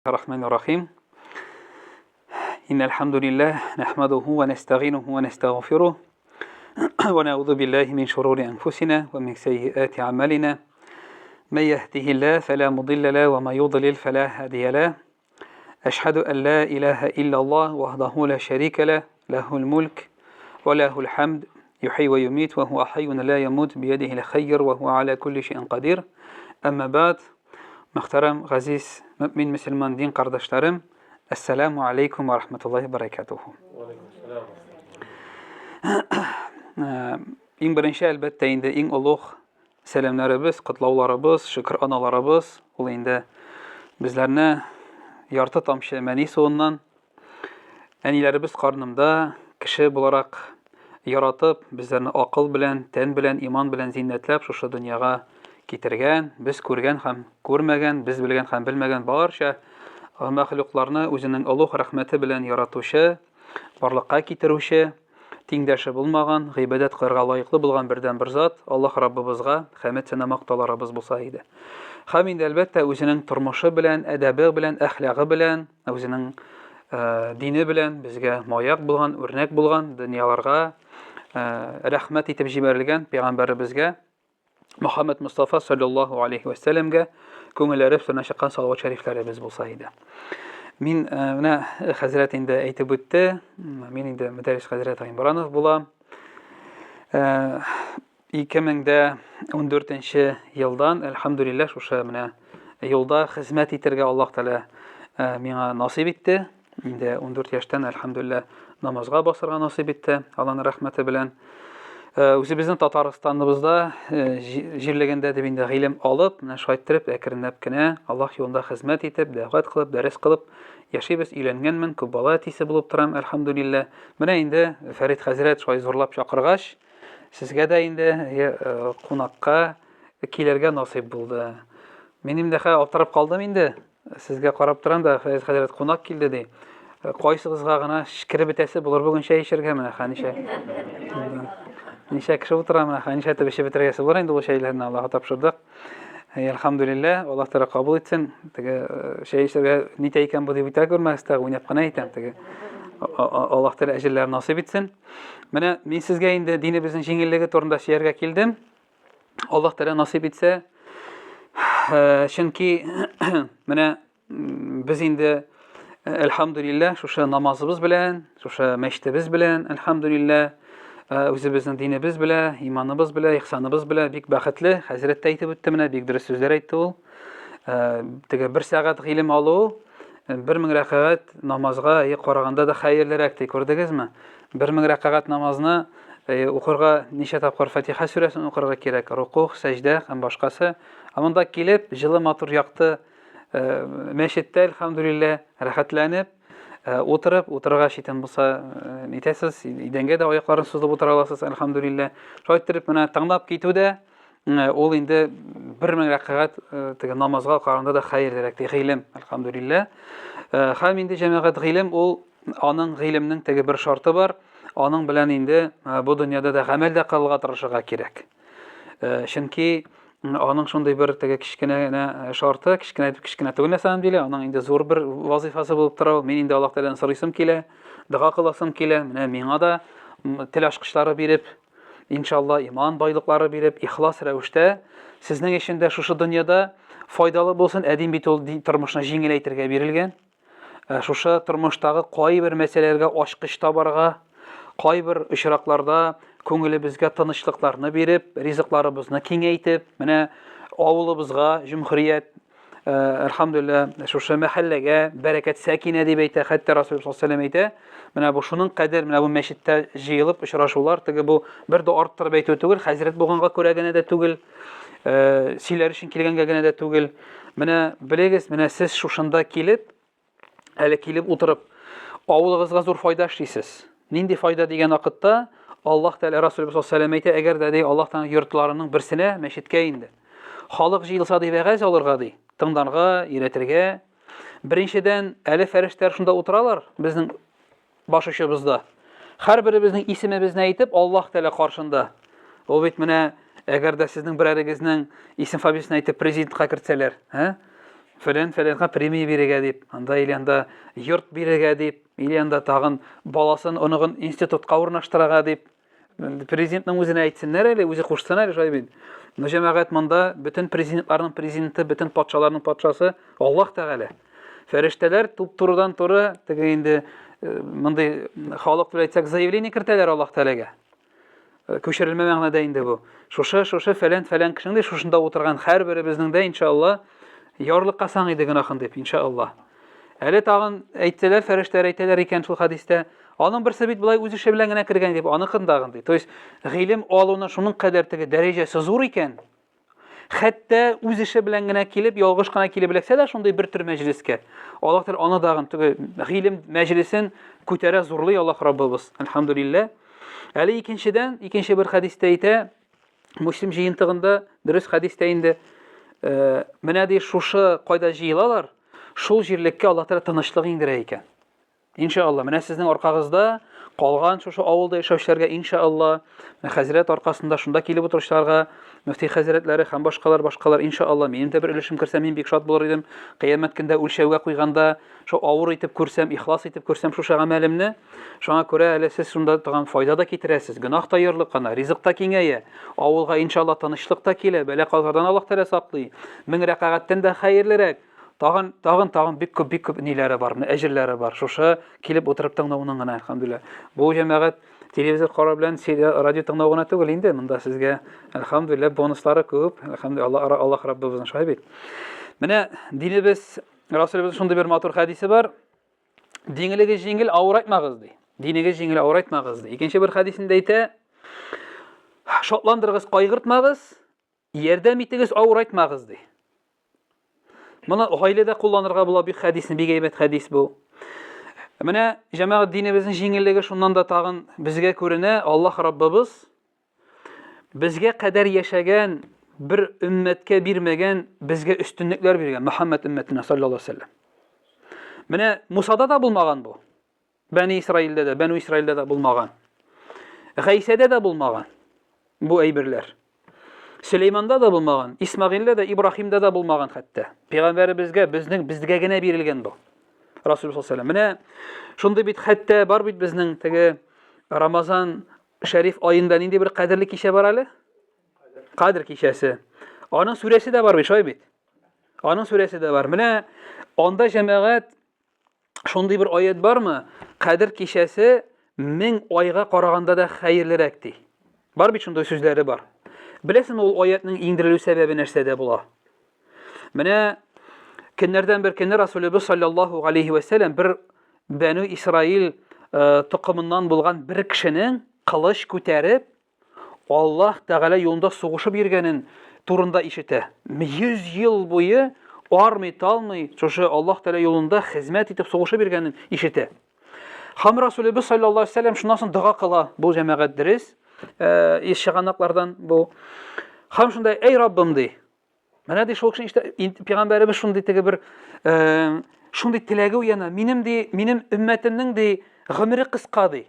الرحمن الرحيم إن الحمد لله نحمده ونستعينه ونستغفره ونعوذ بالله من شرور أنفسنا ومن سيئات أعمالنا من يهده الله فلا مضل له وما يضلل فلا هادي له أشهد أن لا إله إلا الله وحده لا شريك له له الملك وله الحمد يحيي ويميت وهو حي لا يموت بيده الخير وهو على كل شيء قدير. أما بعد, muhtaram, g'aziz mu'min musulmon din qardoshlarim, assalomu alaykum va rahmatullohi va barakatuh. Eng birinchi albatta endi eng ulug' salamlarimiz, qutlovlarimiz, shukr analarimiz, ul endi bizlarni yarti tomchi mani suvidan anilarimiz qornimda kishi bo'laroq yaratib, bizlarni aql bilan, tan bilan, iymon bilan ziynatlab shu dunyoga ketirgan, biz ko'rgan ham ko'rmagan, biz bilgan ham bilmagan barcha mahluqlarni o'zining ulug' rahmati bilan yaratuvchi, borliqqa keltiruvchi, tengdoshi bo'lmagan, g'ibodat qilishga loyiqli bo'lgan birdan bir zot Alloh Rabbimizga hamd sana maqtovlarimiz bo'lsa edi. Ham endi albatta o'zining turmushi bilan, adabi bilan, axloqi bilan, o'zining dini bilan bizga moyaq bo'lgan, o'rnak bo'lgan dunyolarga rahmat etib jibarilgan payg'ambarimizga Muhammad Mustafa sallallohu alayhi va sallamga ko'ngillari sirna chiqqan salovat shariflarimiz bo'lsa edi. Men mana Hazrat endi aytib o'tdi. Men endi mudarris Hazrat Imronov bo'lam. 2014-yildan alhamdulillah o'sha mana yo'lda xizmat etirga Alloh taolo menga nasib etdi. Endi 14 yoshdan alhamdulillah namozga bosirga nasib etdi. Allohning rahmati bilan o'zimizning Tataristonimizda jirlaganda deb endi ilm olib, mana shu ayttirib, akrinabgina Alloh yo'lida xizmat etib, da'vat qilib, dars qilib yashaymiz, uylanganman, ko'p bola otasi bo'lib turam, alhamdulillah. Mana endi Farid Hazrat shoy zo'rlab chaqirg'ash, sizga da endi qo'noqqa kelarga nasib bo'ldi. Men endi o'tirib qoldim endi. Sizga qarab turamda, Farid Hazrat qo'noq keldi deb. Qaysi qizg'ag'ina kirib bitasi bo'lar bugun shay ishirga mana qanisha. Nisha kishi o'tiraman, nisha tabishib bitirgasi bor endi o'sha shaylarni Allohga topshirdik. Alhamdulillah, Alloh taolo qabul etsin. Tega shay ishlarga nita ekan bu deb ayta ko'rmasdan o'ynab qana aytam. Tega Alloh taolo ajrlarni nasib etsin. Mana men sizga endi dinimizning yengilligi to'g'risida she'rga keldim. Alloh taolo nasib etsa, chunki mana biz endi alhamdulillah o'sha namozimiz bilan, o'sha masjidimiz bilan alhamdulillah o'zimizning dinimiz bilan, iymonimiz bilan, ihsonimiz bilan bek baxtli. Hazrat aytib o'tdi, mana bek durust so'zlar aytdi u. Tega 1 soat ilm oluv 1000 raqat namozga qaraganda da xayrliroq deb ko'rdingizmi? 1000 raqat namozni o'qirga necha taqor Fatiha surasini o'qirga kerak, ruku', sajda ham boshqasi. Amanda kelib, jili motor yoqdi. Masjidda alhamdulillah rahatlanib o'tirg'a shetin bo'lsa netasiz, idanga da oyoqlarini suzib o'tira olasiz alhamdulillah. Shoytirib mana tanglab ketuvda ol endi 1000 raqat namozga qaraganda da xayrliroq deb ilm alhamdulillah. Ham endi jamoat ilm ol oning ilmning tagi bir sharti bor. Oning bilan endi bu dunyoda da amalda qilishga tirishiga kerak. Chunki onun shunday bir tega kichkina sharti, kichkina tug'nasam deyli, onun endi zo'r bir vazifasi bo'lib turadi. Men endi Alloh taoladan so'raysam kela, duo qilasam kela, mana menga da tilash qishlari berib, inshaalloh iymon boyliqlari berib, ixlos ravishda sizning ishingda shu dunyoda foydali bo'lsin, adim bitul turmushni yengillaytirga berilgan. Shu turmushdagi qo'y bir masalalarga oshqish tobarga, qo'y bir ishroqlarda ko'nglimizga tinchliklarni berib, rizqlarimizni kengaytib, mana ovulimizga jumhuriyat alhamdulillah shu mahallaga barakat sakina deb ayta, hatto Rasululloh sollallohu alayhi vasallam ayta. Mana bu shuning qadar, mana bu masjidda jiyilib uchrashuvlar tigi bu bir da orttirib aytib tugul, hazrat bo'lganga ko'ragina da tugul, sizlar uchun kelganga da tugul. Mana bilegiz, mana siz shunda kelib, hali kelib o'tirib, ovulingizga zo'r foyda ishlaysiz. Nindi foyda degan vaqtda Alloh taolo Rasululloh sollallohu alayhi vasallam aytdi, agar da Alloh taolo yurtlarining birsini masjidga indi. Xalq jilsa deb g'az olirga dey, tingdanga, iratirga. Birinchidan ali farishtalar shunda o'tiralar bizning boshishimizda. Har birimizning ismimizni aytib Alloh taolo qarshında. O bit mana agar da sizning biraringizning ism familiyasini aytib prezidentga kiritsalar, фәләнгә премия бирергә дип, анда или анда йорт бирергә дип, или анда тагын баласын оныгын институтка урнаштырырга дип. Президентның үзенә әйтсеннәр әле, үзе кушсын әле шулай бит. Но җәмәгать монда бөтен президентларның президенты, бөтен патшаларның патшасы Аллаһ Тәгалә. Фәрештәләр туп-турыдан туры теге инде мондай халык дип әйтсәк заявление кертәләр Аллаһ Тәгаләгә. Күчерелмә мәгънәдә инде бу. Шушы фәлән кешең ди, шушында утырган һәрберебезнең дә иншалла ярлыкка саңыйды гөнаһын дип иншалла. Әле тагын әйтсәләр, фәрештәләр әйтәләр икән шул хадистә, аның берсе бит булай үз эше белән генә кергән дип, аныкын дагын ди. То есть гыйлем алуның шуның кадәр теге дәрәҗәсе зур икән. Хәтта үз эше белән генә килеп, ялгыш кына килеп беләксә дә шундый бер төр мәҗлескә. Аллаһ Тәгалә аны дагын теге гыйлем мәҗлесен күтәрә зурлый Аллаһ Раббыбыз. Әлхәмдүлилләh. Әле икенче бер хадистә әйтә, Муслим җыентыгында дөрес хадистә инде, менә ди шушы кайда җыелалар, шул җирлеккә Аллаһ Тәгалә тынычлык иңдерә икән. Иншалла, менә сезнең аркагызда калган шушы авылда яшәүчеләргә иншалла, хәзрәт аркасында шунда килеп утырышларга, мөфти хәзрәтләре һәм башкалар иншалла, минем дә бер өлешем керсә, мин бик шат булыр идем. Кыямәт көндә үлчәүгә куйганда, шу авыр итеп күрсәм, ихлас итеп күрсәм шушы гамәлемне, шуңа күрә әле сез шунда торган файда да китерәсез, гөнаһ та ярлык кына, ризык та киңәя, авылга иншалла тынычлык та килә, бәла-казадан Аллаһ Тәгалә саклый. 1000 рәкъгатьтән дә хәерлерәк. Тагын бик күп ниләре бар, әҗерләре бар. Шушы килеп утырып тыңлауның гына, әлхәмдүлилләh. Бу җәмәгать телевизор карау белән радио тыңлау гына түгел инде, монда сезгә әлхәмдүлилләh бонуслары күп. Әлхәмдүлилләh, Аллаһ Раббыбызның шулай бит. Менә динебез, Расулыбыз шундый бер матур хадисе бар. Диңелегез җиңел, авырайтмагыз ди. Динегез җиңел, авырайтмагыз ди. Икенче бер хадисендә әйтә, шатландырыгыз, кайгыртмагыз, ярдәм итегез, авырайтмагыз ди. Моны гаиләдә кулланырга була, бик хадисне, бик әйбәт хадис бу. Менә җәмәгать динебезнең җиңеллеге шуннан да тагын безгә күренә. Аллаһ Раббыбыз безгә кадәр яшәгән, бер өммәткә бирмәгән, безгә өстенлекләр биргән, Мөхәммәд өммәтенә саллаллаһу алейһи ва саллям. Менә Мусада да булмаган бу. Бәни Исраилдә дә булмаган. Гайсәдә дә булмаган бу әйберләр. Сөләйманда да булмаган, Исмагыйлдә дә, Ибраһимдә дә булмаган хәтта. Пәйгамбәребезгә безгә генә бирелгән бу. Расулullah sallallahu aleyhi ve sellem. Менә шундый бит хәтта бар бит безнең теге Рамазан шәриф аенда нинди бер кадерле кичә бар әле? Кадр кичәсе. Аның сүрәсе дә бар бит, шулай бит. Аның сүрәсе дә бар. Менә анда җәмәгать шундый бер аят бармы? Кадр кичәсе 1000 айга караганда да хәерлерәк ди. Бар бит шундый сүзләре бар. Беләсеңме ул аятның иңдерелү сәбәбе нәрсәдә була? Менә көннәрдән бер көнне Расулыбыз саллаллаһу алейһи ва саллям бер Бәну Исраил тукымыннан булган бер кешенең кылыч күтәреп Аллаһ Тәгалә юлында сугышып йөргәнен турында ишетә. 100 ел буе армый талмый, шушы Аллаһ Тәгалә юлында хезмәт итеп сугышып йөргәнен ишетә. Һәм Расулыбыз саллаллаһу алейһи ва саллям шуннан соң дуга кыла. Бу җәмәгать дөрес. Ишчаганлыклардан бу. Һәм шундай, эй Раббым ди. Менә ди шул кеше пәйгамбәребез шундый теге бер шундый теләге уяна. Минем өммәтемнең ди гомере кыска ди.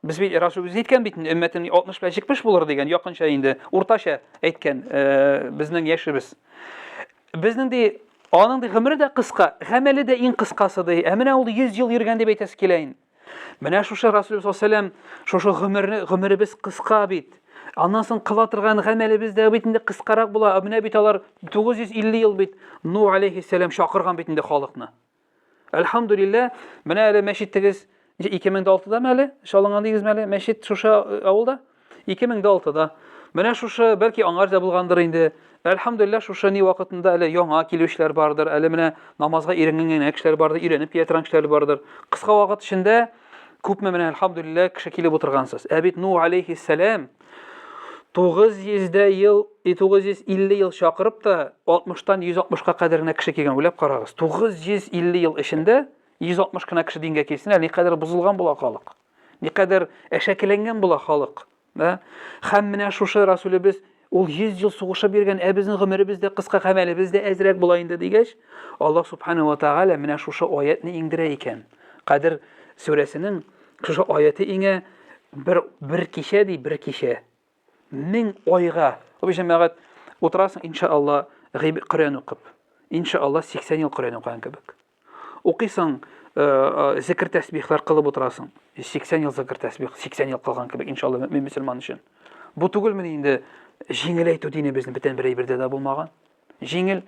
Без бит Расулыбыз әйткән бит, өммәтем 60-70 булыр дигән, якынча инде, уртача әйткән безнең яшебез. Безнең ди аның ди гомере дә кыска, гамәле дә иң кыскасы ди. Менә ул 100 ел йөргән дип әйтәсе килә инде. Менә шушы Расулулlah sallallahu aleyhi ve sellem шушы гомеребез кыска бит. Аннан соң кыла торган гамәлебез дә бит инде кыскарак була. Менә бит алар 950 ел бит Нух алейхиссалам чакырган бит инде халыкны. Әлхәмдүлилләh, менә әле мәчеттегез 2006-да мәле, шалынган дигез мәле, мәчет шушы авылда 2006-да. Менә шушы бәлки аңар да булгандыр инде. Әлхәмдүлилләh, шушы ни вакытында әле яңа килүчләр бардыр, әле менә намазга иренгән кешеләр бардыр, иренеп ятран кешеләр бардыр. Кыска вакыт эчендә күпме менә әлхәмдүлилләh кеше килеп утыргансыз. Әбит Нух алейхиссалам 900 ел чакырып та 60-тан 160-ка кадәр генә кеше килгән, уйлап карагыз. 950 ел эчендә 160 кына кеше дингә килсен, ни кадәр бузылган була халык. Ни кадәр әшәкеләнгән була халык. Һәм менә шушы Расулыбыз ул 100 ел сугышып йөргән, безнең гомеребез дә кыска, гамәлебез дә әзрәк була инде дигәч, Аллаһ субханаһу ва тааля менә шушы аятны иңдерә икән. Кадр сүрәсенең шушы аяты иңә бер кичә ди, бер кичә 1000 айга. Бу җәмәгать утырасың иншалла Коръән укып. иншалла 80 ел Коръән укыган кебек. Укыйсың, зикр тәсбихләр кылып утырасың. 80 ел зикр тәсбих, 80 ел кылган кебек иншалла мөмин мөселман өчен. Бу түгелме инде җиңел әйтү динебезнең бөтен бер әйбердә дә булмаган. Җиңел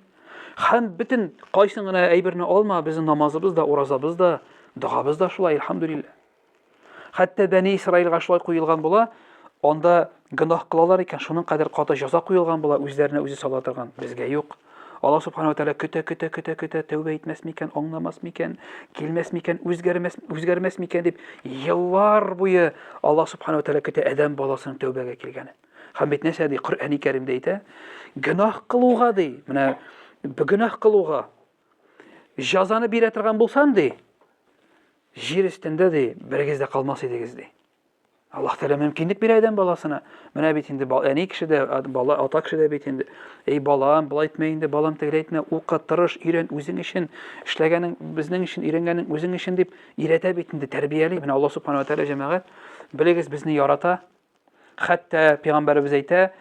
һәм бөтен кайсын гына әйберне алма, безнең намазыбыз да, уразабыз да, дугабыз да шулай, әлхәмдүлилләх. Хәтта Бәни Исраилга шулай куелган була, анда гөнаһ кылалар икән, шуның кадәр каты җәза куелган була, үзләренә үзе сала торган. Безгә юк. Алла Субхану ва Тәала көтә, тәүбә итмәс микән, аңламас микән, килмәс микән, үзгәрмәс микән дип еллар буе Алла Субхану ва Тәала көтә адәм баласының тәүбәгә килгәнен. Һәм бит нәрсә ди Коръәни Кәримдә әйтә? Гөнаһ кылуга ди, менә гөнаһ кылуга җәзаны бирә торган булсам ди, җир өстендә ди, берегез дә калмас идегез ди. Аллаһ Тәала мөмкинлек бирә адәм баласына. Менә бит инде әни кеше дә, бала, ата кеше дә бит инде. Эй балам, булай итмә инде, балам тегеләй итмә, укы, тырыш, өйрән үзең өчен, эшләгәнең безнең өчен, өйрәнгәнең үзең өчен дип өйрәтә бит инде, тәрбияли. Менә Алла Субхану ва Тәала җәмәгать, белегез безне ярата. Хәтта пәйгамбәрбез әйтә,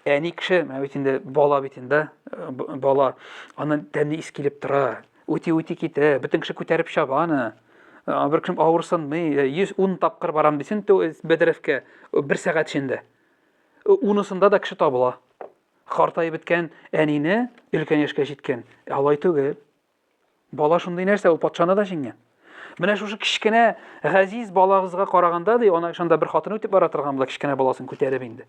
әни кеше, менә бит инде бала бит инде, бала, аның тәне искилеп тора, үти китә, бөтен кеше күтәреп чаба аны. Бер кем авырсынмый, 110 тапкыр барам дисен бәдрәфкә бер сәгать эчендә. Унысында да кеше табыла. Картайып беткән әнине өлкән яшькә җиткән. Алай түгел. Бала шундый нәрсә, ул патшаны да җиңгән. Менә шушы кичкенә газиз балагызга караганда ди, ана шунда бер хатын үтеп бара торган була, кичкенә баласын күтәреп инде.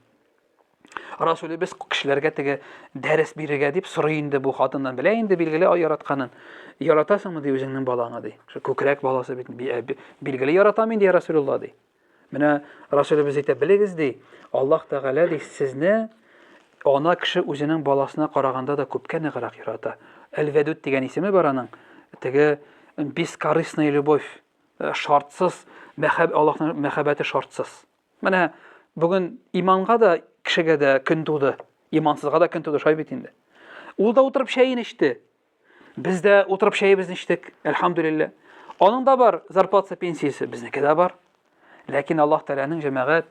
Расулебез кешеләргә теге дәрес бирергә дип сорый инде бу хатыннан, белә инде билгеле яратканын. Яратасыңмы ди үзеңнең балаңа ди. Күкрәк баласы бит билгеле яратам инде Расулулла ди. Менә Расулебез әйтә, белегез ди, Аллаһ Тәгалә ди сезне ана кеше үзенең баласына караганда да күпкә ныграк ярата. Әл-Вәдүд дигән исеме бар аның. Теге бескорыстная любовь, шартсыз мәхәббәт, Аллаһның мәхәббәте шартсыз. Менә бүген иманга да кешегә дә көн туды, имансызга да көн туды, шай бит инде. Ул да утырып шәйен эчте. Biz də oturub şeyimizni içdik, elhamdülillah. Onun da var zarpatsa pensiyası, bizniki də var. Lakin Allah Teala'nın cəmaət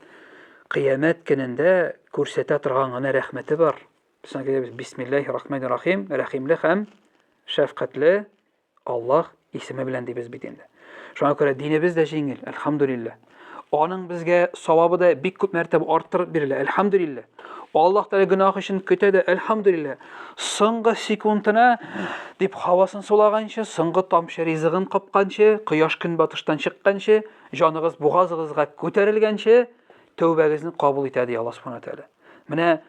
qiyamət günündə kürsətə turğanına rəhməti var. Bismillahirrahmanirrahim, rəhimli həm şəfqətli Allah ismi bilən deyiz bitində. Şuna görə dinimiz də җиңел, elhamdülillah. Onun bizə savabı da bik күп mərtəbə arttırıb birilə, elhamdülillah. Allah Teala günah için kötü de elhamdülillah. Соңгы секундына дип хавасын сулаганчы, соңгы тамчы ризыгын капканчы, кояш көн батыштан чыкканчы, җаныгыз бугазыгызга күтәрелгәнче тәүбәгезне кабул итә ди Алла Субхану Тәала. Менә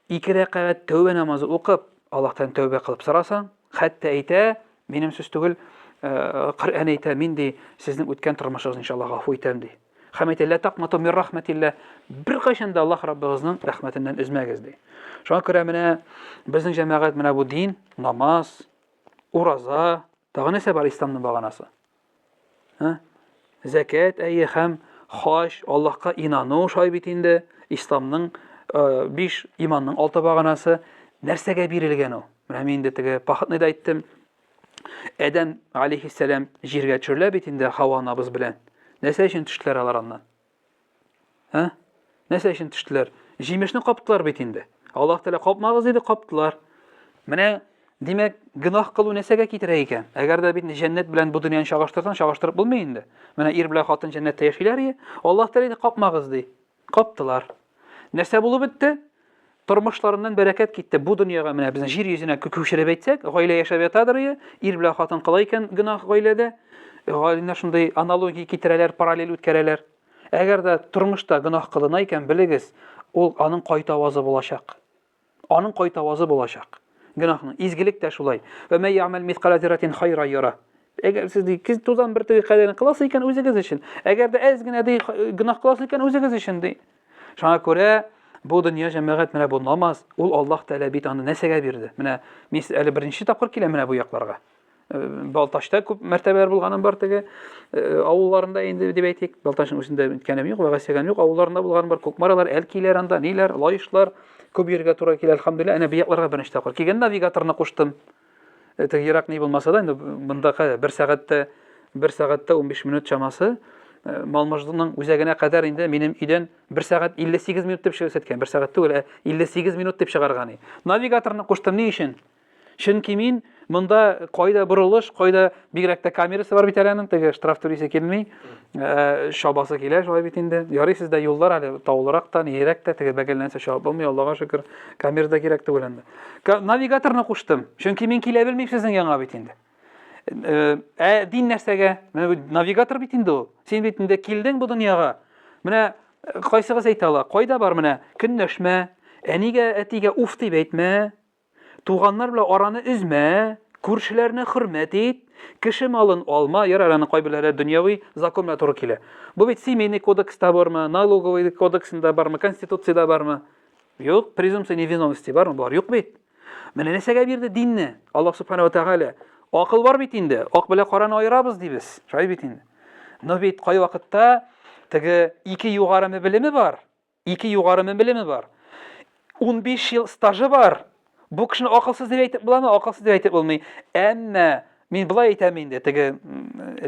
2 рәкъәт тәүбә намазы укып, Аллаһтан тәүбә кылып сорасаң, хәтта әйтә, минем сүз түгел, Коръән әйтә, мин ди сезнең үткән тормышыгызны иншаллах гафу итәм ди. Хәмәт иллә тaqнату мин рахмәтиллә. Бер кайчан да Аллаһ Раббыгызның рәхмәтеннән үзмәгез ди. Шуңа күрә менә безнең җәмәгать менә бу дин, намаз, ураза, тагы нәрсә бар исламның баганасы? Закат, әйе һәм хаҗ, Аллаһка инану шай бит инде исламның 5 иманның 6 баганасы нәрсәгә бирелгән ул? Менә мин инде теге пахытны да әйттем. Адәм алейхиссалам җиргә төшерелә бит инде Хава анабыз белән. Нәрсә өчен төштеләр алар аннан? Нәрсә өчен төштеләр? Җимешне каптылар бит инде. Аллаһ Тәала капмагыз диде, каптылар. Менә димәк, гынаһ кылу нәрсәгә китерә икән? Әгәр дә бит җәннәт белән бу дөньяны чагыштырсаң, чагыштырып булмый инде. Менә ир белән хатын җәннәттә яшиләр, Аллаһ Тәала диде, капмагыз ди. Каптылар. Нәрсә булып бетте? Тормышларыннан бәрәкәт китте. Бу дөньяга менә безнең җир йөзенә күчереп әйтсәк, гаилә яшәп ятадыр, ир белән хатын кылай икән гынаһ гаиләдә. Гаиләне шундый аналогия китерәләр, параллель үткәрәләр. Әгәр дә тормышта гынаһ кылына икән, белегез, ул аның кайтавазы булачак. Аның кайтавазы булачак. Гынаһның изгелек тә шулай. Ва мә яъмал мithqala zarratin khayran yara. Әгәр сез ди тузан бер тәү кадәрен кыласыз икән үзегез өчен. Әгәр дә әз генә ди гынаһ кыласыз икән үзегез өчен ди. Шуңа күрә бу дөнья җәмәгать менә бу намаз, ул Аллаһ Тәала бит аны нәрсәгә бирде? Менә мин әле беренче тапкыр киләм менә бу якларга. Балташта күп мәртәбәләр булганым бар теге авылларында инде дип әйтик. Балташның үзендә үткәнем юк, вагасяган юк. Авылларында булганым бар, Күкмаралар, Әлкиләр анда, ниләр, Лаишлар, күп ергә туры килә, әлхәмдүлилләх. Әнә бу якларга беренче тапкыр килгән, навигаторны куштым. Теге ерак ни булмаса да, инде монда 1 сәгатьтә 15 минут чамасы Малмыждының үзәгенә кадәр инде минем өйдән 1 сәгать 58 минут дип чыгып 1 сәгать түгел, 58 минут дип чыгарган. Навигаторны куштым ни өчен? Чөнки мин Монда кайда борылыш, кайда бигрәк тә камерасы бар бит әле, теге штраф түлисе килми, шабасы килә, шулай бит инде. Ярый, сездә юллар әле таулырак та, нирәк тә, теге бәгәлләнсә шабып булмый, Аллага шөкер, камерада кирәк түгел инде. Навигаторны куштым, чөнки мин килә белмим сезнең яңа бит инде. Дин нәрсәгә? Менә бу навигатор бит инде ул. Син бит инде килдең бу дөньяга. Менә кайсыгыз әйтә ала? Кайда бар менә? Көнләшмә, әнигә, әтигә уф дип әйтмә. Туганнар белән араны üzмә, күршеләрне хөрмәт ит, кеше малын алма, ярар аны кайберләре дөньяви закон белән туры килә. Бу бит семейный кодекста бармы, налоговый кодексында бармы, конституцияда бармы? Юк, презумпция невиновности бармы? Бар, юк бит. Менә нәрсәгә бирде динне? Аллаһ субханаху ва тааля. Акыл бар бит инде. Ак белән караны аерабыз дибез. Шулай бит инде. Но бит кай вакытта теге 2 югары белеме бар. 2 югары белеме бар. 15 ел стажы бар. Бу кешене акылсыз дип әйтеп буламы? Акылсыз дип әйтеп булмый. Әмма мин булай әйтәм инде, теге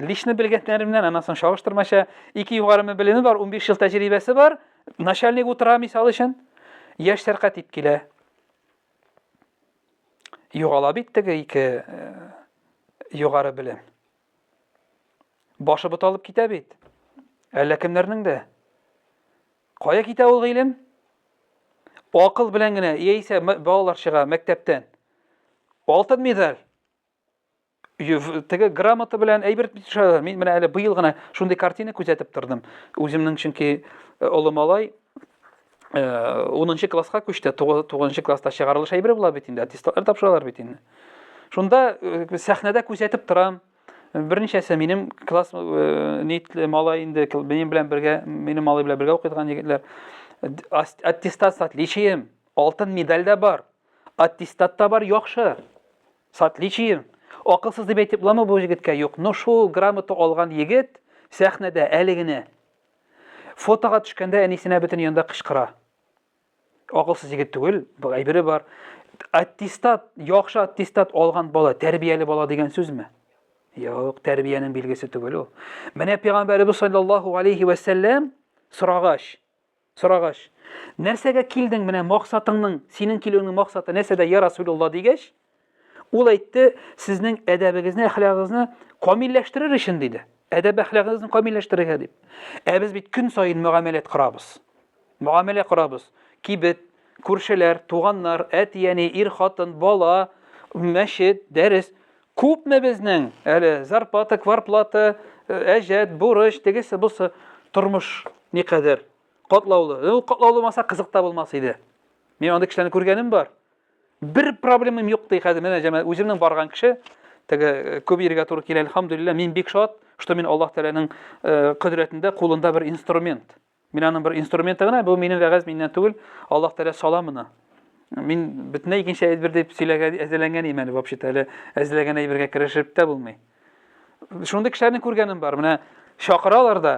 личны белгәннәр белән анасын чагыштырмача 2 югары белеме бар, 15 ел тәҗрибәсе бар. Начальник утыра мисал өчен. Яшь сәркәт итеп килә. Югала бит теге 2 югары белем. Башы буталып китә бит. Әллә кемнәрнең дә. Кая китә ул гыйлем? Акыл белән генә яисә балалар чыга мәктәптән. Алтын медаль. Теге грамота белән әйбер төшәләр. Мин менә әле быел гына шундый картина күзәтеп тордым. Үземнең чөнки улы малай 10нчы класска күчте. 9нчы класста чыгарылыш әйбер була бит инде. Аттестатлар тапшыралар бит инде. Шунда сәхнәдә күзәтеп торам. Берничәсе минем класс нитле малай инде минем белән бергә, минем малай белән бергә укыган егетләр. Аттестат с отличием, алтын медаль да бар. Аттестат та бар яхшы. С отличием. Акылсыз дип әйтеп буламы бу егеткә? Юк. Но шул грамота алган егет сәхнәдә әле генә фотога төшкәндә әнисенә бөтен янда кычкыра. Акылсыз егет түгел, бу әйбере бар. Аттестат, яхшы аттестат алган бала, тәрбияле бала дигән сүзме? Юк, тәрбиянең билгесе түгел ул. Менә Пәйгамбәрбез саллаллаһу алейхи ва сәллям сорагаш, нәрсәгә килдең, менә максатыңның, синең килүеңнең максаты нәрсәдә, я Расулулла дигәч, ул әйтте, сезнең әдәбегезне, әхлагыгызны камилләштерер өчен диде. Әдәп әхлагыгызны камилләштерергә дип. Без бит көн сайын мөгамәләт кырабыз. Мөгамәлә кырабыз. Кибет, күршеләр, туганнар, әти-яни, ир-хатын, бала, мәчет, дәрес. Күпме безнең әле зарплата, кварплата, әҗәт, бурыч, тегесе булса, тормыш никадәр катлаулы. Ул катлаулы булмаса кызык та булмас иде. Мин анда кешеләрне күргәнем бар. Бер проблемам юк ди хәзер. Менә җәмәгать үземнең барган кеше, теге күп ергә туры килә, әлхәмдүлилләh. Мин бик шат, что мин Аллаһ Тәгаләнең кудрәтендә, кулында бер инструмент. Мин аның бер инструменты гына, бу минем вәгазь миннән түгел, Аллаһ Тәгалә саламына. Мин бөтенләй икенче әйбер дип сөйләгән, әзерләнгән имән, вообще-то әле әзерләгән әйбергә керешеп тә булмый. Шундый кешеләрне күргәнем бар. Менә шакыралар да,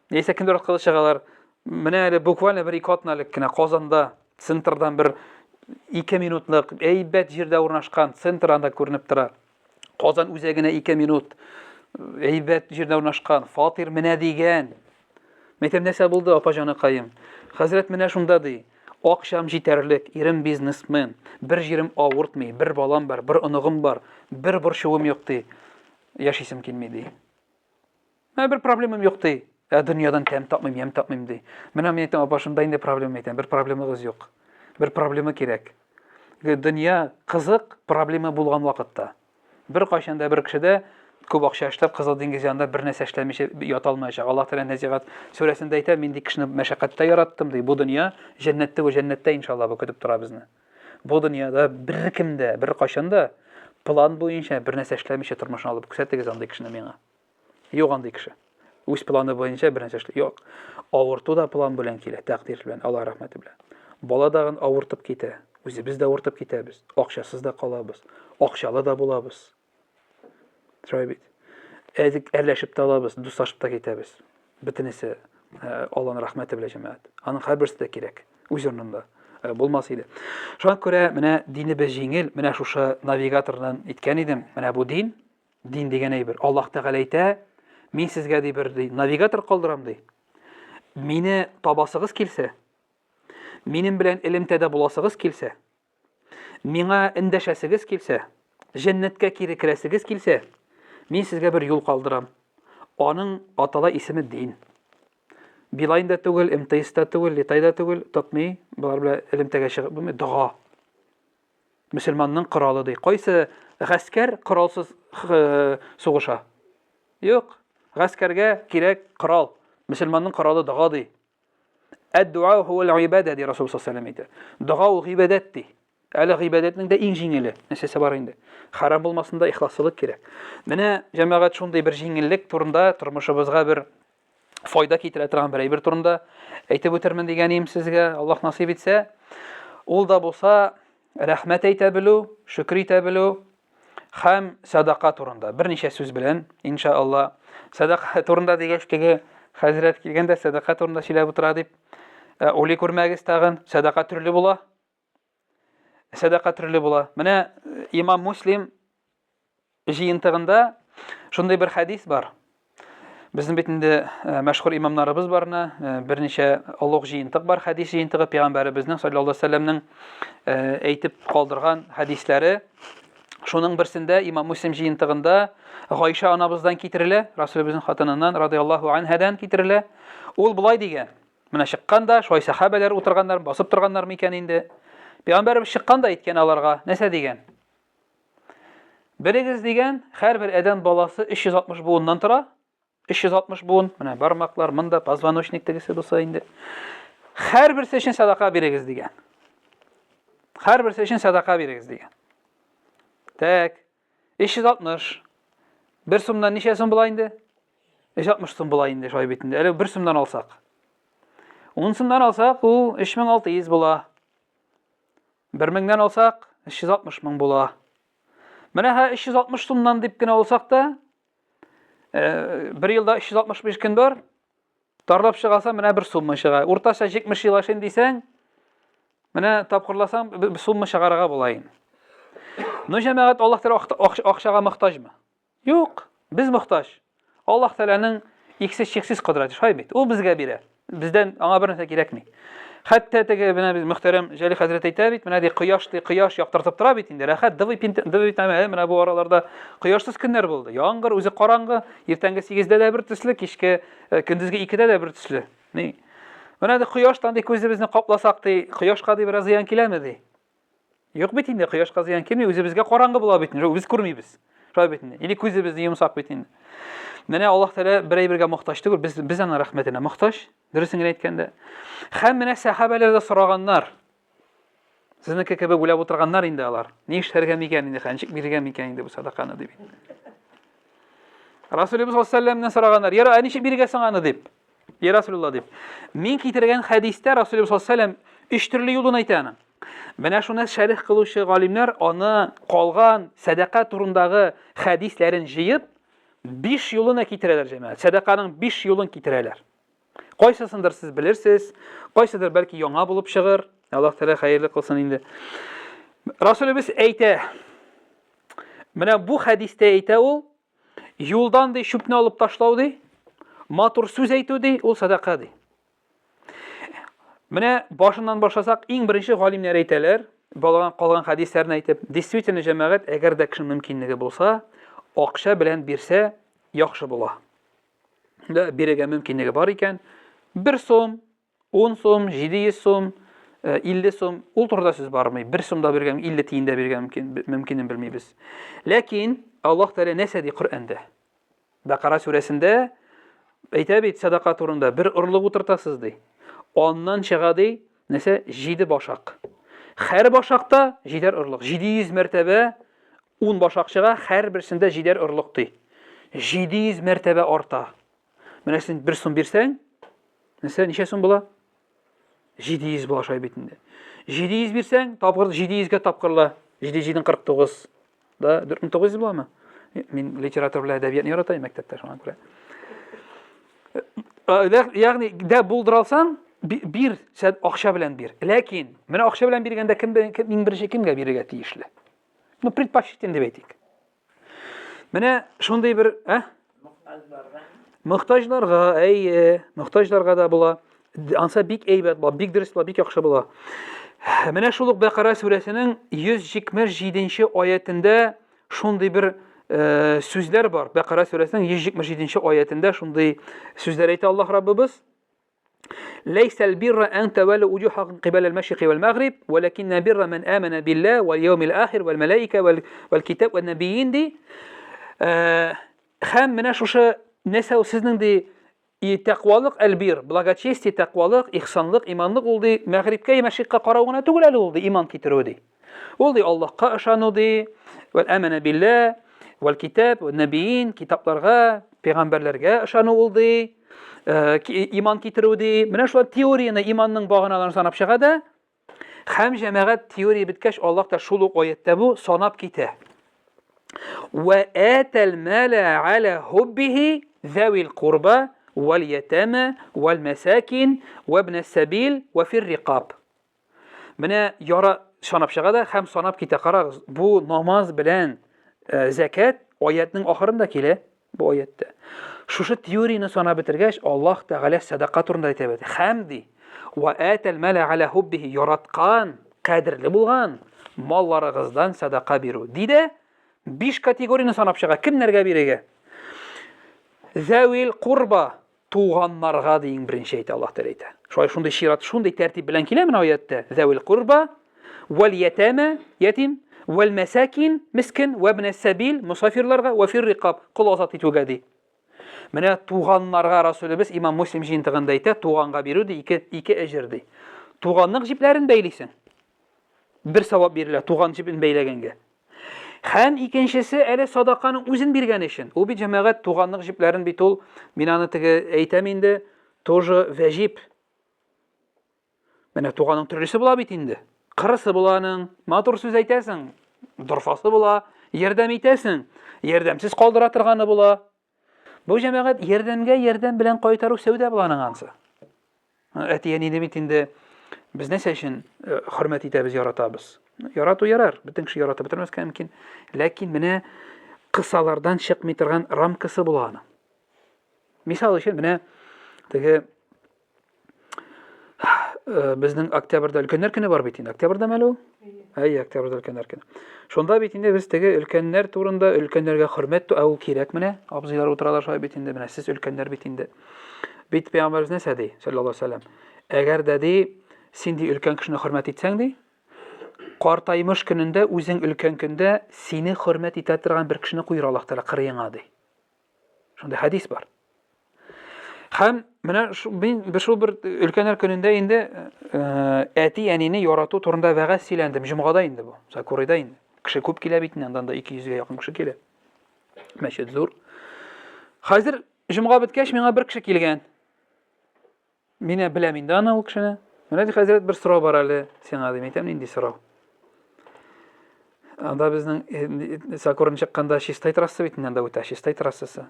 яисә кемдер аркылы чыгалар. Менә әле буквально бер 2 атналык кенә Казанда центрдан бер 2 минутлык әйбәт җирдә урнашкан центранда күренеп тора. Казан үзәгенә 2 минут әйбәт җирдә урнашкан фатир менә дигән. Мәйтәм нәрсә булды, апа җаныкаем? Хәзрәт менә шунда ди. Акчам җитәрлек, ирем бизнесмен, бер җирем авыртмый, бер балам бар, бер оныгым бар, бер борчуым юк ди. Яшисем килми ди. Бер проблемам юк ди. Дөньядан тәм тапмыйм, ям тапмыйм ди. Менә мин әйтәм, апа шунда инде проблема әйтәм, бер проблемагыз юк. Бер проблема кирәк. Дөнья кызык, проблема булган вакытта. Бер кайчанда бер кешедә күп акча эшләп Кызыл диңгез янында бер нәрсә эшләмичә ята алмаячак. Аллаһ Тәгалә Нәзигат сүрәсендә әйтә, мин ди кешене мәшәкатьтә яраттым ди. Бу дөнья җәннәттә, җәннәттә иншалла бу көтеп тора безне. Бу дөньяда бер кемдә, бер кайчанда план буенча бер нәрсә эшләмичә тормышын алып күрсәтегез андый кешене миңа. Юк андый кеше. Үз планы буенча бер нәрсә эшләп. Юк. Авырту да план белән килә, тәкъдир белән, Алла рәхмәте белән. Бала дагын авыртып китә. Үзебез дә авыртып китәбез. Акчасыз да калабыз. Акчалы да булабыз. Шулай бит. Әрләшеп тә алабыз, дуслашып та китәбез. Бөтенесе Алланың рәхмәте белән җәмәгать. Аның һәрберсе дә кирәк. Үз урынында булмас иде. Шуңа күрә менә динебез җиңел, менә шушы навигатордан иткән идем. Менә бу дин дигән әйбер. Аллаһ Тәгалә әйтә, мин сезгә ди бер навигатор калдырам ди. Мине табасыгыз килсә, минем белән элемтәдә буласыгыз килсә, миңа эндәшәсегез килсә, Җәннәткә кире керәсегез килсә, мин сезгә бер юл калдырам. Аның атала исеме дин. Билайн да түгел, МТС да түгел, Литай да түгел, тотмый, булар белән элемтәгә чыгып булмый, дуга. Мөселманның коралы ди. Кайсы гаскәр коралсыз сугыша? Юк. Гаскәргә кирәк корал. Мөселманның коралы дуга ди. Ад-дуа хуа ал-ибада ди Расул саллаллаху алейхи ва саллям. Дуга ул гыйбадат ди. Әле гыйбадатның да иң җиңеле. Нәрсәсе бар инде. Харам булмасын да ихласлык кирәк. Менә җәмәгать шундый бер җиңеллек турында, тормышыбызга бер файда китерә торган бер әйбер турында әйтеп үтермен дигәнем сезгә, Аллаһ насыйп итсә, ул да булса рәхмәт әйтә белү, шөкр итә белү һәм садака турында. Берничә сүз белән, иншаалла, садака турында дигәч теге хәзрәт килгәндә садака турында сөйләп утыра дип уйлый күрмәгез тагын. Садака төрле була. Садака төрле була. Менә Имам Муслим җыентыгында шундый бер хәдис бар. Безнең бит инде мәшһүр имамнарыбыз барына, берничә олуг җыентык бар, хәдис җыентыгы пәйгамбәребезнең саллаллаһу алейһи ва саллямның әйтеп калдырган хәдисләре. Шуның берсендә Имам Муслим җыентыгында Гайша анабыздан китерелә, Расулыбызның хатыныннан радиллаһу анһадан китерелә. Ул булай дигән. Менә чыкканда шулай сахабалар утырганнар, басып торганнар микән инде. Пәйгамбәрбез чыкканда әйткән аларга, нәрсә дигән? Берегез дигән, һәрбер адәм баласы 360 буыннан тора. 360 буын, менә бармаклар, монда позвоночник тегесе булса инде. Һәрберсе өчен садака бирегез дигән. Һәрберсе өчен садака бирегез дигән. Так, 360. 1 сумнан ничә сум була инде? 360 сум була инде шулай бит инде. Әле 1 сумнан алсак. 10 сумнан алсак, ул 3600 була. 1000-дән алсак, 360 мең була. Менә 360 сумнан дип кенә алсак та, bir елда 365 көн бар. Тарлап чыгаса, менә 1 сумма чыга. Уртача 70 ел ашын дисәң, менә тапкырласаң, 1 сумма чыгарга була инде. Ну җәмәгать Аллаһ Тәала акчага мохтаҗмы? Юк, без мохтаҗ. Аллаһ Тәаланың иксез чиксез кудраты шулай бит. Ул безгә бирә. Бездән аңа бер нәрсә кирәкми. Хәтта теге менә без мөхтәрәм Җәли хәзрәт әйтә бит, менә ди кояш яктыртып тора бит инде. Рәхәт дивы менә бу араларда кояшсыз көннәр булды. Яңгыр үзе караңгы, иртәнге 8дә дә бер төсле, кичке көндезге 2дә дә бер төсле. Менә ди кояштан ди күзебезне капласак ди, кояшка ди бераз зыян киләме ди? Юк бит инде, кояшка зыян килми, үзебезгә караңгы була бит инде, без күрмибез. Шулай бит инде. Или күзебезне йомсак бит инде. Менә Аллаһ Тәала бер әйбергә мохтаҗ түгел, без аңа рәхмәтенә мохтаҗ. Дөресен генә әйткәндә. Һәм менә сахабалар да сораганнар. Сезнеке кебек уйлап утырганнар инде алар. Ни эшләргә микән инде, хәнчик бирергә микән инде бу садаканы дип. Расулыбыз саллаллаһу алейһи ва саллямнан сораганнар. Яра, ничек бирергә соң аны дип. Я Расулулла дип. Мин китергән хәдистә Расулыбыз саллаллаһу алейһи ва саллям 3 төрле юлын әйтә аны. Менә шуны шәрих кылучы галимнәр аны калган садака турындагы хәдисләрен җыеп 5 юлына китерәләр җәмәгать. Садаканың 5 юлын китерәләр. Кайсысындыр сез белерсез, кайсыдыр бәлки яңа булып чыгыр. Аллаһ Тәала хәерле кылсын инде. Расулыбыз әйтә. Менә бу хәдистә әйтә ул, юлдан ди шүпне алып ташлау ди, матур сүз әйтү ди, ул садака ди. Менә башыннан башласак, иң беренче галимнәр әйтәләр, балаган калган хәдисләрне әйтеп, действительно җәмәгать, әгәр дә кешенең мөмкинлеге булса, акча белән бирсә яхшы була. Бирергә мөмкинлеге бар икән, 1 сум, 10 сум, 700 сум, 50 сум, ул турыда сүз бармый. 1 сумда биргән, 50 тиендә биргән мөмкинен белмибез. Ләкин Аллаһ Тәала нәрсә ди Коръәндә? Бакара сүрәсендә әйтә бит садака турында бер орлык утыртасыз ди. Аннан чыга ди, нәрсә 7 башак. Һәр башакта 7 орлык. 700 мәртәбә 10 башак чыга, һәр берсендә 7 орлык ди. 700 мәртәбә арта. Менә син 1 сум бирсәң, нәрсә ничә сум була? 700 була шулай бит инде. 700 бирсәң, тапкыр 700-гә тапкырла. 749 да 4900 буламы? Мин литература белән әдәбиятны яратам мәктәптә шуңа күрә. Ягъни дә булдыралсаң, бир, сәд акча белән бир. Ләкин менә акча белән биргәндә иң беренче кемгә бирергә тиешле? Ну, предпочтительно дип әйтик. Менә шундый бер, мохтаҗларга, мохтаҗларга да була. Анса бик әйбәт була, бик дөрес була, бик яхшы була. Менә шул ук Бакара сүрәсенең 127-нче аятында şunday bir sözler var. Bakara suresinin 177. ayetinde şunday sözler aytı Allah Rabbimiz. Leysel birra en tevellu ucuhakum qibelel meşriki vel mağrib velakinne birra men amene billah vel yevmil ahir vel melaike vel kitab vel nebiyyin di. Hem mene şuşa nesev siznin di taqvalık elbir, благочестие, taqvalık, ihsanlık, imanlık oldu. Mağribke, meşrikka qaravuna tugulal oldu, iman kitirudi. Oldu Allah'a ışanudu, vel amene billah, vel kitab, vel nebiyyin, kitaplarga, peygamberlerge ışanu oldu, iman kitirudi. Mene şu teoriyini imanның bağınalarını sanap çıkada, hem cemaat teoriye bitkeş Allah da şulu ayette bu sanap kite. Ve atel mala ala hubbihi zawil qurba vel yetame vel mesakin ve ibn sabil ve fir riqab. Mene yara sanap çıkada hem sanap kite qarağız. Bu namaz bilen zekat ayetinin ahırında kele bu ayette. Şuşu teoriyini sana bitirgeç Allah Teala sadaqa turunda aytibdi. Hamdi ve atel mala ala hubbihi yaratqan, qadirli bulgan mallarıgızdan sadaqa biru. Dide 5 kategoriyani sanap çıqa. Kimlerge birege? Zawil qurba, tuğanlarga deyin birinci ayet Allah Teala aytı. Şunday şirat, şunday tertip bilen kilemin ayette. Zawil qurba vel yetame, yetim, vel mesakin, miskin, ve ibn sabil, musafirlarga ve fir riqab, kul azat etugadi. Mene tuğanlarga Resulübüz İmam Müslim jintığında aytı, tuğanга birudi iki ecirdi. Tuğanlık jiplerin beylisin. Bir sevap biriler, tuğan jipin beylegenge. Hem ikincisi ele sadakanın uzun birgen işin. O bir cemaat tuğanlık jiplerin bitol, minanı tıgı eyteminde, toju vecip. Mene tuğanın türlüsü bula bitindi. Kırısı bulanın, matur söz eytesin, durfası bula, yerdem eytesin, yerdemsiz kaldıratırganı bula. Bu cemaat yerdemge yerdem bilen koytarıp sevde bulanın ansı. Etiyenini bitinde biz ne seçin hürmet etimiz yaratabız. Yaratu yarar, bütün kişi yarata bitirmez ki mümkün. Lakin mene kısalardan çıkmaytırgan ramkısı bulanı. Misal için mene bizning oktyabrda ulkanlar kuni bor bitindi. Oktyabrda ma'lum? Ay, oktyabrda ulkanlar kuni. Shunda bitindi biz tege ulkanlar turunda ulkanlarga hurmat au kerak mene. Abziylar o'tiralar shoy bitindi mene. Siz ulkanlar bitindi. Bit payg'ambarimiz ne dedi sallallohu alayhi vasallam? Agar dedi sendi ulkan kishini hurmat etsang de, qartaymish kunida o'zing ulkan kunda seni hurmat etadigan bir kishini qo'yar Alloh taolo qiriyinga de. Shunda hadis bor. Hem mene şu bir ülkeler gününde indi eti yenini yaratu turunda vaga silendim. Cuma'da indi bu. Sakurida indi. Kişi köp kile bitinden da 200'e yakın kişi kile. Meşed zor. Hazır Cuma bitkeş mene bir kişi kilgen. Mene bileminde ana o kişine. Mene de hazret bir sıra var ali. Sen adım etem indi sıra. Anda bizden Sakurun çıkkanda şistay trası bitinden de öte şistay trasısı.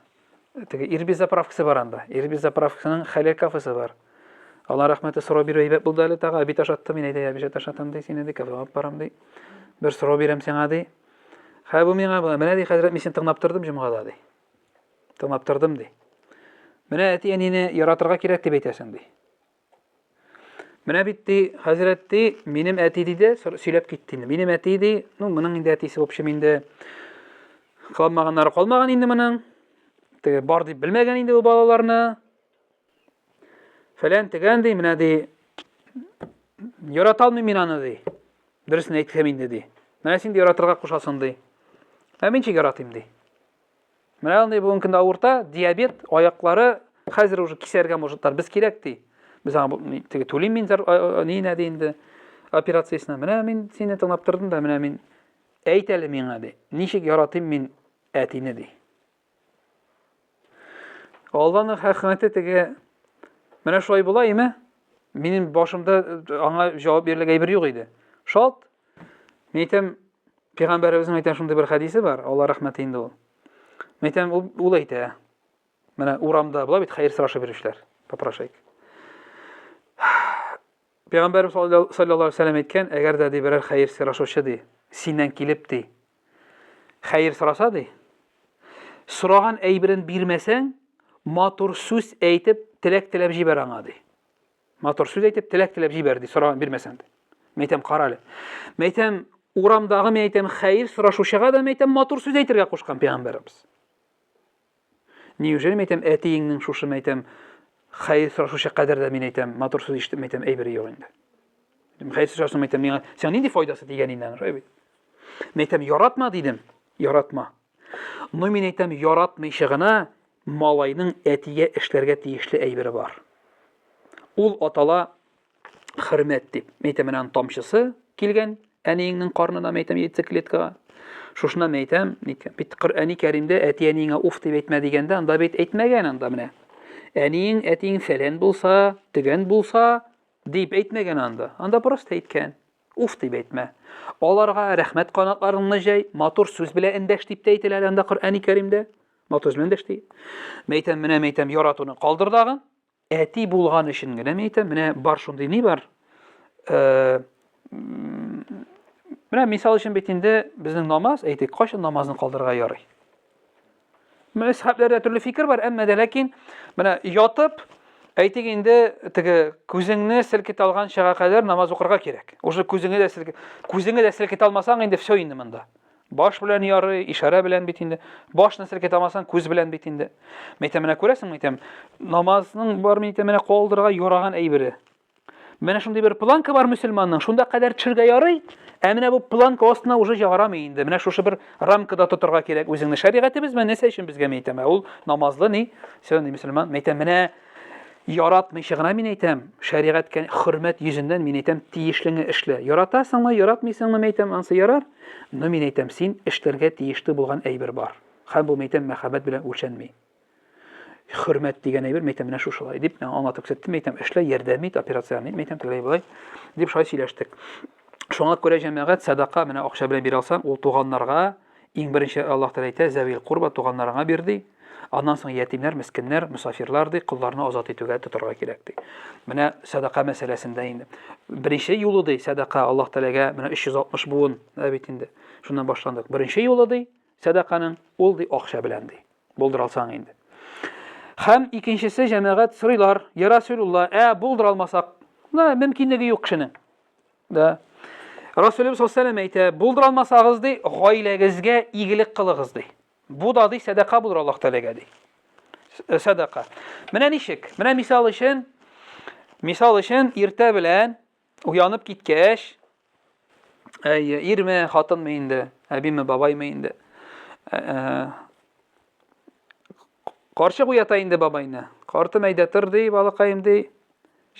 İrbi zapravkası var anda. İrbi zapravkasının Halil kafası var. Allah rahmeti sıra bir heybet buldu ali tağa bir taş attım yine de ya bir şey taş attım de sine de kafama param de. Bir sıra birem sana de. Ha bu mena bu. Mena de hazret misin tırnaptırdım cumada de. Tırnaptırdım de. Mena eti enine yaratırga kirek de beytesin de. Mena bitti hazretti benim eti de söylep gittiğinde. Benim eti de bunun indi etisi opşum indi. Kalmağanlar kalmağan indi bunun. Bar deyip bilmegen indi bu balalarını. Falan tegen dey, mina dey. Yaratalmı minanı dey. Birisini eytkem indi dey. Mina şimdi yaratırga kuşasın dey. Hemen çek yaratayım dey. Mina dey bugün kında orta diyabet ayakları hazır уже kesergen mojutlar biz kerek dey. Biz tege tulim min neyine deyindi operasyasına. Mina men seni tınaptırdım da mina men eyteli mina dey. Nişik yaratayım min etini dey. Allah'ın hakikati tege mene şoy bulayım benim başımda ana cevap verilge bir yok idi. Şalt metem peygamberimizin metem şunda bir hadisi var. Allah rahmeti indi o. Metem ulaydı. Mene uramda bula bit hayır sıraşı verişler. Papraşayk. Peygamberimiz sallallahu aleyhi ve sellem etken eğer dedi birer hayır sıraşı olsaydı sinden kilipti. Hayır sırasa di. Sırağın eybirin bilmesen matur söz eytip tilek tilep jiberana di. Matur söz eytip tilek tilep jiberdi. Sırağın bilmesen di. Metem karalı. Metem урамдагы мен әйтәм хәйр сорашучыга да мен әйтәм матур сүз әйтергә кушкан пәйгамбәрбез. Неужели мен әйтәм әтиеңнең шушы мен әйтәм хәйр сорашучы кадәрдә мен әйтәм матур сүз ишетеп мен әйтәм әйбере юк инде. Хәйр сорашсаң мен әйтәм миңа сиңа нинди файдасы тигәненнән шулай бит. Мен әйтәм яратма дидем, яратма. Но мен әйтәм яратмыйча гына малайның әтигә эшләргә тиешле әйбере бар. Ул атала хөрмәт дип. Мен әйтәм менә тамчысы килгән әниеңнең карнына мен әйтәм яйцеклеткага. Шушына мен әйтәм, бит Коръәни Кәримдә әти әниеңә уф дип әйтмә дигәндә, анда бит әйтмәгән анда менә. Әниең, әтиң фәлән булса, төгән булса дип әйтмәгән анда. Анда просто әйткән. Уф дип әйтмә. Аларга рәхмәт канатларыңны җәй, матур сүз белән эндәш дип әйтелә анда Коръәни Кәримдә. Матур белән эндәш ди. Мен әйтәм яратуны калдыр дагы. Әти булган өчен генә мен әйтәм, менә бар шундый ни бар. Менә мисал өчен бит инде безнең намаз, әйтик, кайчан намазны калдырырга ярый. Менә сахабларда төрле фикер бар, әмма дә ләкин менә ятып, әйтик инде теге күзеңне селкет алган чага кадәр намаз укырга кирәк. Уже күзеңне дә селкет алмасаң инде всё инде монда. Баш белән ярый, ишара белән бит инде. Башны селкет алмасаң күз белән бит инде. Мен әйтәм, менә күрәсеңме әйтәм, намазның бар мен әйтәм, менә калдырырга яраган әйбере. Менә шундый бер планка бар мөселманның, шунда кадәр төшәргә ярый. Ә менә бу планка астына уже ярамый инде. Менә шушы бер рамкада тотырга кирәк үзеңне. Шәригатебез менә нәрсә өчен безгә әйтәм, ул намазлы ни? Сән мөселман. Мен әйтәм, менә яратмыйча гына мен әйтәм, шәригатькә хөрмәт йөзеннән мен әйтәм, тиешлеңне эшлә. Яратасыңмы, яратмыйсыңмы мен әйтәм, ансы ярар. Но мен әйтәм, син эшләргә тиешле булган әйбер бар. Һәм бу мен әйтәм, мәхәббәт белән үлчәнми. Хөрмәт дигән әйбер мен әйтәм, менә шушылай дип аңлатып күрсәттем. Мен әйтәм, эшлә, ярдәм ит, операциялар ит. Мен әйтәм, тегеләй булай дип шулай сөйләштек. Шуңа күрә җәмәгать садака менә акча белән бирә алсаң, ул туганнарга иң беренче Аллаһ Тәгалә әйтә, зәвил курба туганнарыңа бир ди. Аннан соң ятимнәр, мискиннәр, мусафирлар ди, кулларны азат итүгә тотырга кирәк ди. Менә садака мәсьәләсендә инде. Беренче юлы ди садака Аллаһ Тәгаләгә менә 360 буын бит инде. Шуннан башландык. Беренче юлы ди садаканың ул ди акча белән ди. Булдыра алсаң инде. Һәм икенчесе җәмәгать сорыйлар, я Расулулла, булдыра алмасак, мөмкинлеге юк кешенең. Да. Расулыбыз саллаллаху алейһи әйтә, булдыра алмасагыз ди, гаиләгезгә игелек кылыгыз ди. Бу да ди садака булыр Аллаһ Тәгаләгә ди. Садака. Менә ничек? Менә мисал өчен иртә белән уянып киткәч, ирме, хатынмы инде, әбиме, бабаймы инде. Карчык уята инде бабайны. Картым әйдә тор ди, балакаем ди.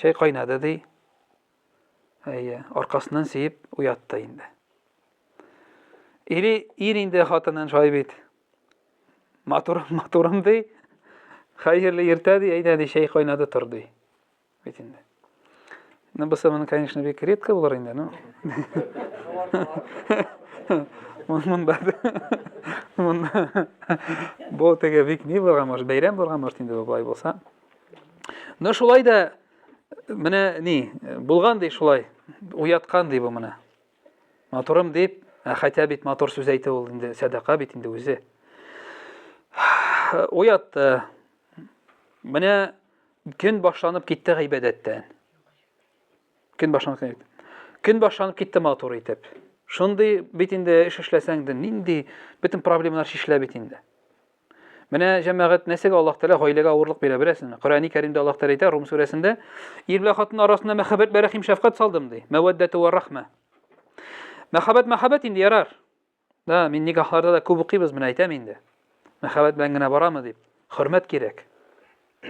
Чәй кайнады ди. Аркасыннан сыеп уятты инде. Ир инде хатынын шулай бит. Матурым ди. Хәерле иртә ди, әйдә ди, чәй кайнады тор ди. Бит инде. Булса моны, конечно, бик редко булыр инде, ну. Монда бу теге бик ни булган, может, бәйрәм булган, может, инде булай булса. Но шулай да менә ни, булган ди шулай, уяткан ди бу менә. Матурым дип, хәтта бит матур сүз әйтә ул инде, садака бит инде үзе. Уятты. Менә көн башланып китте гыйбадәттән. Көн башланып китте матур итеп. Шундый бит инде эш эшләсәң дә нинди бөтен проблемалар шишлә бит инде. Менә җәмәгать нәрсәгә Аллаһ Тәгалә гаиләгә авырлык бирә беләсезме? Коръәни Кәримдә Аллаһ Тәгалә әйтә, Рум сүрәсендә, ир белән хатын арасында мәхәббәт, бәрәхим, шәфкать салдым ди. Мәвәддәту ва рахма. Мәхәббәт инде ярар. Да, мин никахларда да күп укыйбыз, менә әйтәм инде. Мәхәббәт белән генә барамы дип. Хөрмәт кирәк.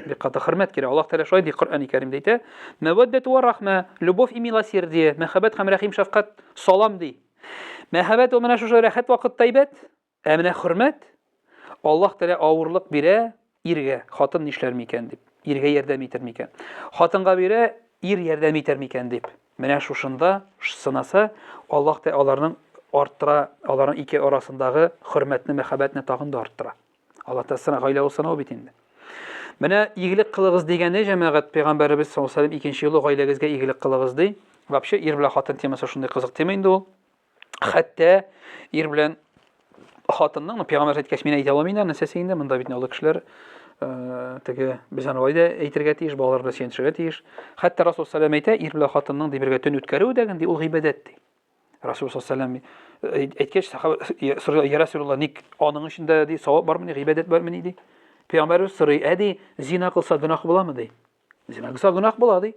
Бик каты хөрмәт кирәк. Аллаһ Тәгалә шулай ди Коръәни Кәримдә әйтә, мәвәддәту ва рахма, любовь и милосердие, мәхәббәт һәм рәхим, шәфкать салам ди. Мәхәббәт ул менә шушы рәхәт вакытта әйбәт, ә менә хөрмәт Аллаһ Тәгалә авырлык бирә иргә, хатын нишләр микән дип. Иргә ярдәм итер микән? Хатынга бирә, ир ярдәм итер микән дип. Менә шушында сынаса, Аллаһ Тәгалә аларның арттыра, аларның ике арасындагы хөрмәтне, мәхәббәтне тагын да арттыра. Аллаһ Тәгалә гаилә усына бит инде. Менә игелек кылыгыз дигәндә җәмәгать пәйгамбәрбез саллаллаху алейһи ва саллям икенче юлы гаиләгезгә игелек кылыгыз ди. Вообще ир белән хатын темасы шундый кызык тема инде ул. Хәтта ир белән хатынның пәйгамбер әйткәч мин әйтә алмыйм нәрсәсе инде, монда бит олы кешеләр теге без аны вайда әйтергә тиеш, балалар белән сөйләшергә тиеш. Хәтта Расул саллаллаху алейһи ва саллям әйтә, ир белән хатынның дибергә төн үткәрү дигән ди ул гыйбадәт ди. Rasulullah sallallahu aleyhi ve sellem aytkaч, sahabe ya Rasulullah ник аның эчендә ди савап бармы, гыйбадәт бармы ди. Пәйгамбәрбез сорый, әди зина кылса гөнаһ буламы ди. Зина кылса гөнаһ була ди.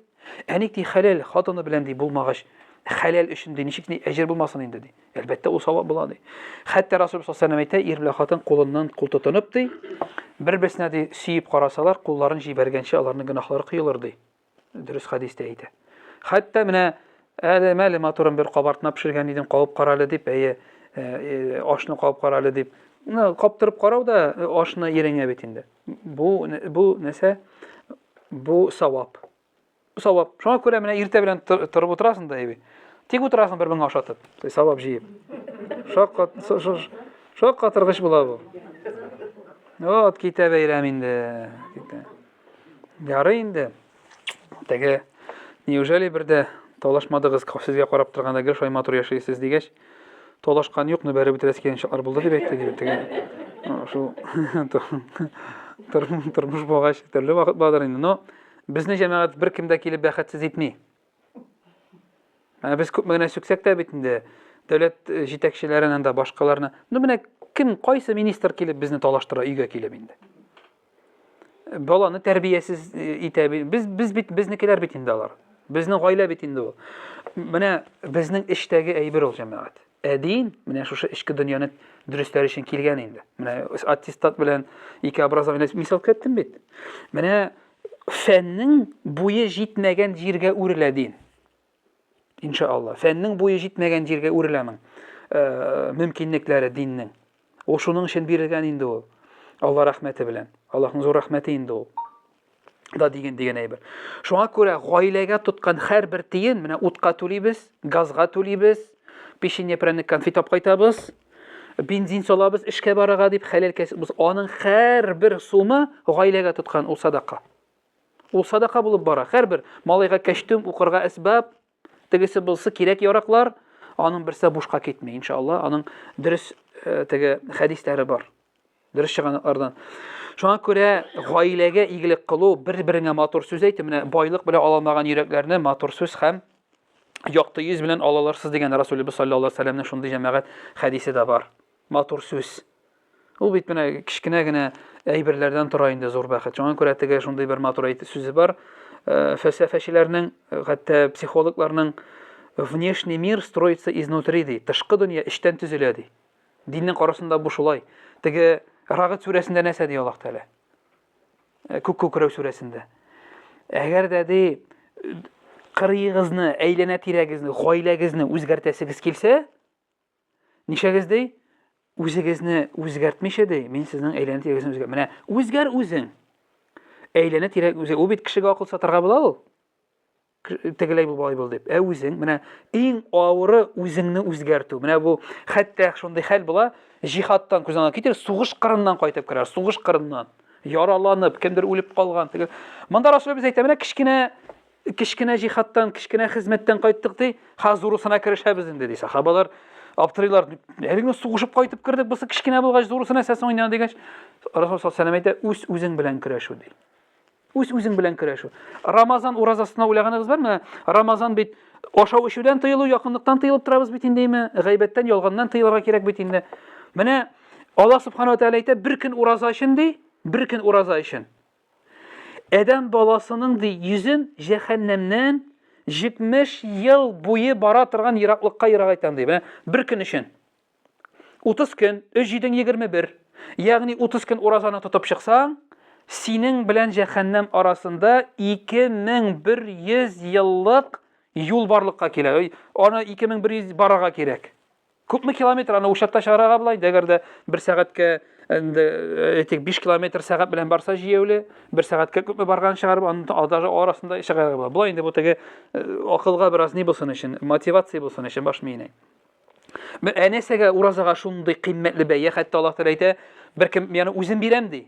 Әник ди халал хатыны белән ди булмагач, халал өчен ди ничек ни әҗер булмасын инде ди. Әлбәттә ул савап була ди. Хәтта Раsulullah sallallahu aleyhi ve sellem әйтә, ир белән хатын кулыннан кул тотынып ди, бер-берсенә ди сөеп карасалар, кулларын җибәргәнче аларның гөнаһлары кыелыр ди. Дөрес хадистә әйтә. Хәтта менә әле матурын бер кабартма пешергән идем, кабып каралы дип, ашны кабып каралы дип. Каптырып карау да ашны иреңә бит инде. Бу нәрсә? Бу савап. Савап. Шуңа күрә менә иртә белән торып утырасың да иби. Тик утырасың бер меңгә ашатып. Савап җыеп. Шакка тыргыш була бу. Вот китә бәйрәм инде. Ярый инде. Теге неужели бердә талашмадыгыз, сезгә карап торганда гел шулай матур яшәйсез дигәч, талашкан юк, бәрі бетерәс килгәнчәкләр булды дип әйтте дип. Теге шу тормыш булгач төрле вакыт бадыр инде. Но безне җәмәгать беркем дә килеп бәхетсез итми. Без күп мәгънә сүксәк тә бит инде дәүләт җитәкчеләреннән дә башкаларына. Менә кем, кайсы министр килеп безне талаштыра өйгә килеп инде. Баланы тәрбиясез итә бит. Безнекеләр бит инде алар. Безнең гаилә бит инде ул. Менә безнең эштәге әйбер ул җәмәгать. Әдин менә шушы эчке дөньяны дөрестләр өчен килгән инде. Менә аттестат белән ике образование мисал кеттем бит. Менә фәннең буе җитмәгән җиргә үрелә дин. Иншаалла. Фәннең буе җитмәгән җиргә үреләмен. Мөмкинлекләре диннең. Ул шуның өчен бирелгән инде ул. Алла рәхмәте белән. Аллаһның зур рәхмәте инде ул. Да дигән әйбер. Шуңа күрә гаиләгә тоткан һәрбер тиен, менә утка түлибез, газга түлибез, печенье, пряник, конфет алып кайтабыз, бензин салабыз, эшкә барырга дип хәләл кәсеп. Аның һәрбер сумы гаиләгә тоткан ул садака. Ул садака булып бара. Һәрбер малайга кәштүм, укырга әсбаб, тегесе булса кирәк яраклар, аның берсе бушка китми, иншаалла. Аның дөрес теге хәдисләре бар. Дөрес чыганлардан. Шуңа күрә гаиләгә игелек кылу, бер-береңә матур сүз әйтү, менә байлык белән аламаган йөрәкләрне матур сүз һәм якты йөз белән алаларсыз дигән Расулыбыз саллаллаһу алейһи ва сәлләмнең шундый җәмәгать хәдисе дә бар. Матур сүз. Ул бит менә кичкенә генә әйберләрдән тора инде зур бәхет. Шуңа күрә теге шундый бер матур сүзе бар. Фәлсәфәчеләрнең, хәтта психологларның внешний мир строится изнутри ди. Тышкы дөнья эчтән төзелә ди. Диннең карасында бу шулай. Теге Рагыт сүрәсендә нәрсә ди Аллаһ Тәгалә? Күк-күкрәү сүрәсендә. Әгәр дә ди кырыйгызны, әйләнә тирәгезне, гаиләгезне үзгәртәсегез килсә, нишәгез ди? Үзегезне үзгәртмичә ди, мин сезнең әйләнә тирәгезне үзгәртәм. Менә үзгәр үзең. Әйләнә тирәк үзе. Ул бит кешегә акыл сатарга була ул. Тегеләй бул дип. Үзең менә иң авыры үзеңне үзгәртү. Менә бу хәтта шундый хәл була, җихадтан күзән китер, сугыш кырыннан кайтып керәр, сугыш кырыннан. Яраланып, кемдер үлеп калган. Монда Расулыбыз әйтә, менә кичкенә җихадтан, кичкенә хезмәттән кайттык ди, хәзурусына керешәбез инде ди. Сахабалар аптырыйлар. Әлегә сугышып кайтып кирдек, бусы кичкенә булгач зурусына сәсен уйнаган дигәч, Расулуллаһ саллаллаһу алейһи ва сәлләм әйтә, үзең белән көрәшү ди. Үзең белән көрәшү. Рамазан уразасына уйлаганыгыз бармы? Рамазан бит ашау ишүдән тыелу, якынлыктан тыелып торабыз бит индеме? Гайбәттән, ялганнан тыелырга кирәк бит инде. Менә Аллаһ субханаһу ва тааля әйтә, бер көн ураза өчен ди, бер көн ураза өчен. Адәм баласының ди йөзен җәһәннәмнән 70 ел буе бара торган ераклыкка ерагайтан ди. Менә бер көн өчен. 30 көн, 3-7-21. Ягъни 30 көн уразаны тотып чыксаң, синең белән җәһәннәм арасында 2100 еллык юл барлыкка килә. Аны 2100 барырга кирәк. Күпме километр аны ушатта чыгарга була иде, әгәр дә 1 сәгатькә әйтик 5 километр сәгать белән барса җыяулы, 1 сәгатькә күпме барган чыгарып, аны арасында чыгарга була. Була инде бу теге акылга бераз ни булсын өчен, мотивация булсын өчен баш миенә. Әнәсәгә уразага шундый кыйммәтле бәя, хәтта Аллаһ Тәгалә әйтә, беркем яны үзем бирәм ди.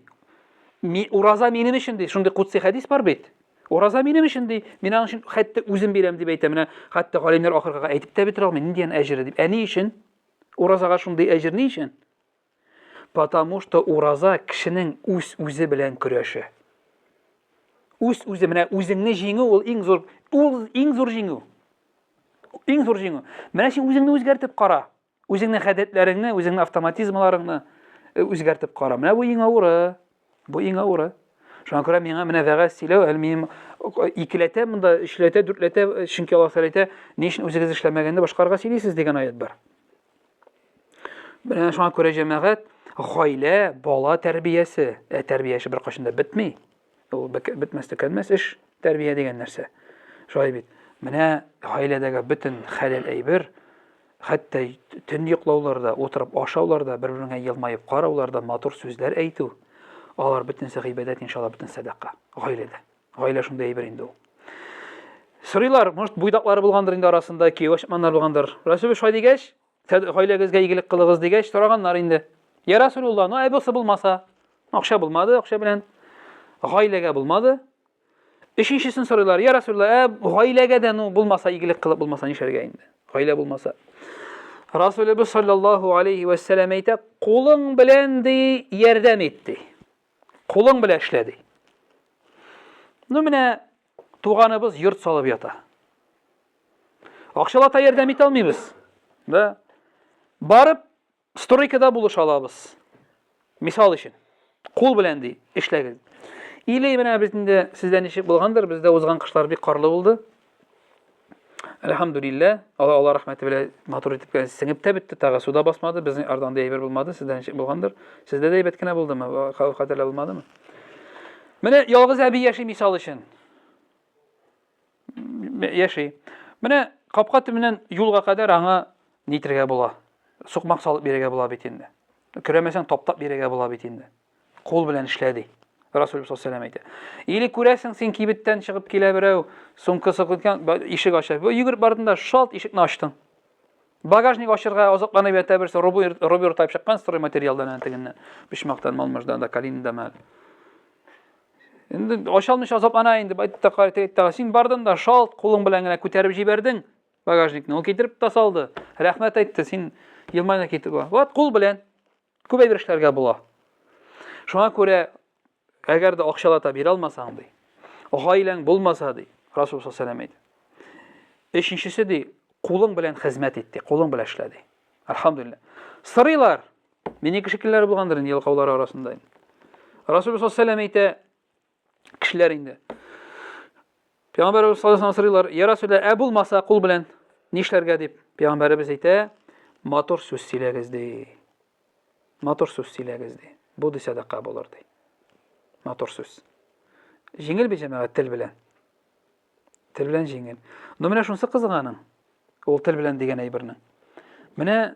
Ураза минем өчен ди, шундый кутси хәдис бар бит. Ураза минем өчен ди, мин аның өчен хәтта үзем бирәм дип әйтә. Менә хәтта галимнәр ахырга әйтеп тә бетерә алмый, нинди әҗере дип. Әни өчен уразага шундый әҗер ни өчен? Потому что ураза кешенең үзе белән көрәше. Үзе менә үзеңне җиңү ул иң зур җиңү. Иң зур җиңү. Менә син үзеңне үзгәртеп кара. Үзеңнең гадәтләреңне, үзеңнең автоматизмларыңны үзгәртеп кара. Менә бу иң авыры. Бу иң авыры. Шуңа күрә миңа менә вәгазь сөйләү, әле минем икеләтә, монда өчләтә, дүртләтә, чөнки Аллаһ Тәгалә әйтә, ни өчен үзегез эшләмәгәндә башкарга сөйлисез дигән аят бар. Менә шуңа күрә җәмәгать, гаилә, бала тәрбиясе, тәрбияше бер кашында бетми. Ул бетмәс төгәлмәс эш, тәрбия дигән нәрсә. Шулай бит. Менә гаиләдәге бөтен хәләл әйбер, хәтта төн йоклауларда, утырып ашауларда, бер-береңә елмаеп карауларда матур сүзләр әйтү. Алар бөтенсе гыйбадәт, иншалла, бөтен садака. Гаиләдә. Гаилә шундай әйбер инде ул. Сорыйлар, может, буйдаклары булгандыр инде арасында, киевашманнар булгандыр. Расул шулай дигәч, гаиләгезгә игелек кылыгыз дигәч, сораганнар инде. Я Расулулла, ну әбусы булмаса, акча булмады, акча белән гаиләгә булмады. Өченчесен сорыйлар, я Расулулла, гаиләгә дә ну булмаса, игелек кылып булмаса нишәргә инде? Гаилә булмаса. Расулыбыз саллаллаху алейхи ва саллям әйтә, кулың белән ди ярдәм итте. Кулың белән эшләде. Ну менә туганыбыз йорт салып ята. Акчалата ярдәм итә алмыйбыз. Да? Барып стройкада булыша алабыз. Мисал өчен, кул белән ди эшләгез. Или менә бездә сездә ничек булгандыр, бездә узган кышлар бик карлы булды. Әлхәмдүлилләh, Алла рәхмәте белән матур итеп сеңеп тә бетте, тагы суда басмады, безнең арданда әйбер булмады, сездә ничек булгандыр? Сездә дә әйбәт кенә булдымы? Хәтерлә булмадымы? Менә ялгыз әби яши мисал өчен. Яши. Менә капка төбеннән юлга кадәр аңа нитергә була. Сукмак салып бирергә була бит инде. Күрәмәсәң таптап бирергә була бит инде. Кул белән эшләде. Расул саллаллаху алейхи ва саллям әйтә. Или күрәсең син кибеттән чыгып килә берәү, сумкасы кыткан, ишек ача. Бу йөгереп бардында шалт ишекне ачтың. Багажник ачырга азапланып ята берсе, робер тайып чыккан строй материалдан антыгыннан. Бишмактан, малмыждан да, калинда мал. Инде ачалмыш азаплана инде, байтта карыйта, син бардында шалт кулың белән генә күтәреп җибәрдең багажникны. Ул китереп та салды. Рәхмәт әйтте, син елмайна китеп. Вот кул белән күп әйбер эшләргә була. Шуңа күрә әгәр дә акчалата бирә алмасаң ди, гаиләң булмаса ди, Расул саллаллаху алейхи ва саллям әйтә. Өченчесе ди, кулың белән хезмәт итте, кулың белән эшләде. Әлхәмдүлилләh. Сорыйлар. Мине кешеләр булгандыр инде ялкаулар арасында. Расул саллаллаху алейхи ва саллям әйтә, кешеләр инде. Пәйгамбәрбез саллаллаху алейхи ва саллям сорыйлар, я Расулаллах, булмаса кул белән нишләргә дип. Пәйгамбәрбез әйтә, матур сүз сөйләгез ди. Матур сүз сөйләгез ди. Бу ди садака булыр ди. Матур сүз. Җиңел бит җәмәгать тел белән. Тел белән җиңел. Ну менә шунысы кызганың. Ул тел белән дигән әйберне. Менә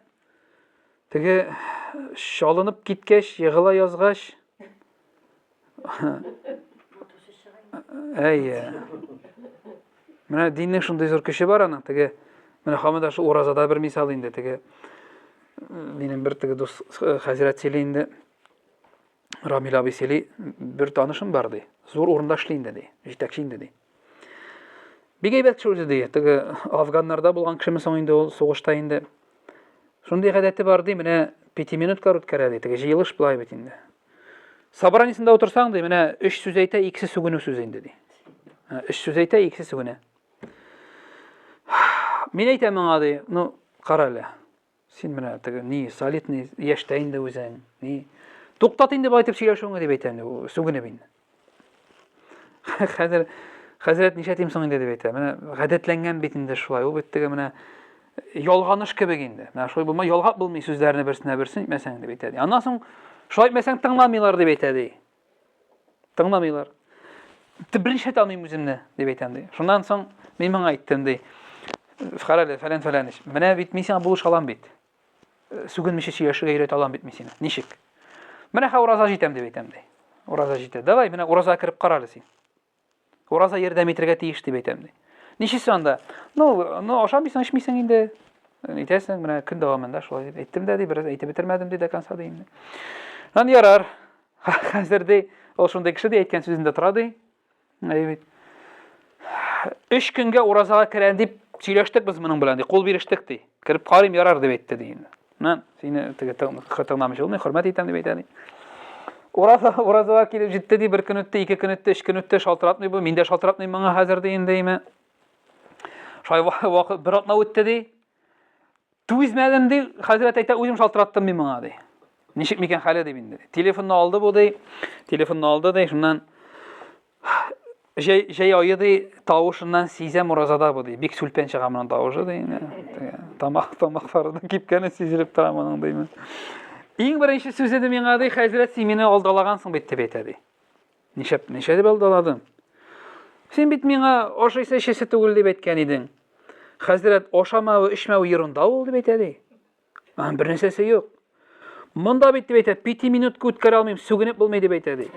теге шалынып киткәч, егыла язгач. Әйе. Менә диннең шундый зур көче бар аның. Теге менә Хамада шу уразада бер мисал инде. Теге минем бер теге дус хәзрәт сөйли инде. Рамил абый сөйли, бер танышым бар ди. Зур урында эшли инде ди. Җитәкче инде ди. Бик әйбәт кеше үзе ди. Теге Афганнарда булган кешеме соң инде ул сугышта инде. Шундый гадәте бар ди, менә 5 минуткә үткәрә ди. Теге җыелыш булай бит инде. Собраниесендә утырсаң ди, менә 3 сүз әйтә, 2 сүгенү сүз инде ди. 3 сүз әйтә, 2 сүгенә. Мин әйтәм аңа ди, ну, кара әле. Син менә теге ни солидный яшьтә инде үзең, ни туктат инде байтып сөйләшүеңне дип әйтәм ди, сүгенеп инде. Хәзрәт ничә тим соң инде дип әйтә. Менә гадәтләнгән бит инде шулай. Ул бит теге менә ялганыш кебек инде. Менә шулай булмай, ялгап булмый сүзләрне берсенә берсен әйтмәсәң дип әйтә ди. Аннан соң шулай әйтмәсәң тыңламыйлар дип әйтә ди. Тыңламыйлар. Беренче таныйм үземне дип әйтәм ди. Шуннан соң мин моңа әйттем ди. Фәрәле фәлән иш. Менә бит мин сиңа булыш алам бит. Сүгенмичә сөйләшергә өйрәтә алам бит мин сине. Ничек? Менә ураза җитәм дип әйтәм ди. Ураза җитә. Давай, менә ураза кереп кара әле син. Ураза ярдәм итәргә тиеш дип әйтәм ди. Ничесе анда? Ну, ашамыйсың, эчмисең инде. Әйтәсең, менә көн дәвамында шулай дип әйттем дә ди, бераз әйтеп бетермәдем ди, конца ди инде. Ан ярар. Хәзер ди, ул шундый кеше ди, әйткән сүзендә тора ди. Әйбит. 3 көнгә уразага керәм дип сөйләштек без моның белән ди, кул бирештек ди. Кирип карыйм ярар дип әйтте ди инде. Мен сине теге тыңламыйчы булмый, хөрмәт итәм дип әйтә ди. Уразага килеп җитте ди, 1 көн үтте, 2 көн үтте, 3 көн үтте, шалтыратмый бу, мин дә шалтыратмыйм моңа хәзер ди инде име. Шулай вакыт бер атна үтте ди. Түзмәдем ди, хәзрәт әйтә, үзем шалтыраттым мин моңа ди. Ничек микән хәле дип инде. Телефонны алды бу ди. Телефонны алды ди, шуннан җәй ае ди, тавышыннан сизәм уразада бу ди. Бик сүлпән чыга моның тавышы ди. Тамаклардан кипкәне сизелеп тора моның ди. Иң беренче сүзе ди миңа ди, хәзрәт син мине алдалагансың бит дип әйтә ди. Ничә дип алдаладың? Син бит миңа ашыйсы эчесе түгел дип әйткән идең. Хәзрәт ашамавы, эчмәве ерында ул дип әйтә ди. Бер нәрсәсе юк. Монда бит дип әйтә, 5 минутка үткәрә алмыйм, сүгенеп булмый дип әйтә ди.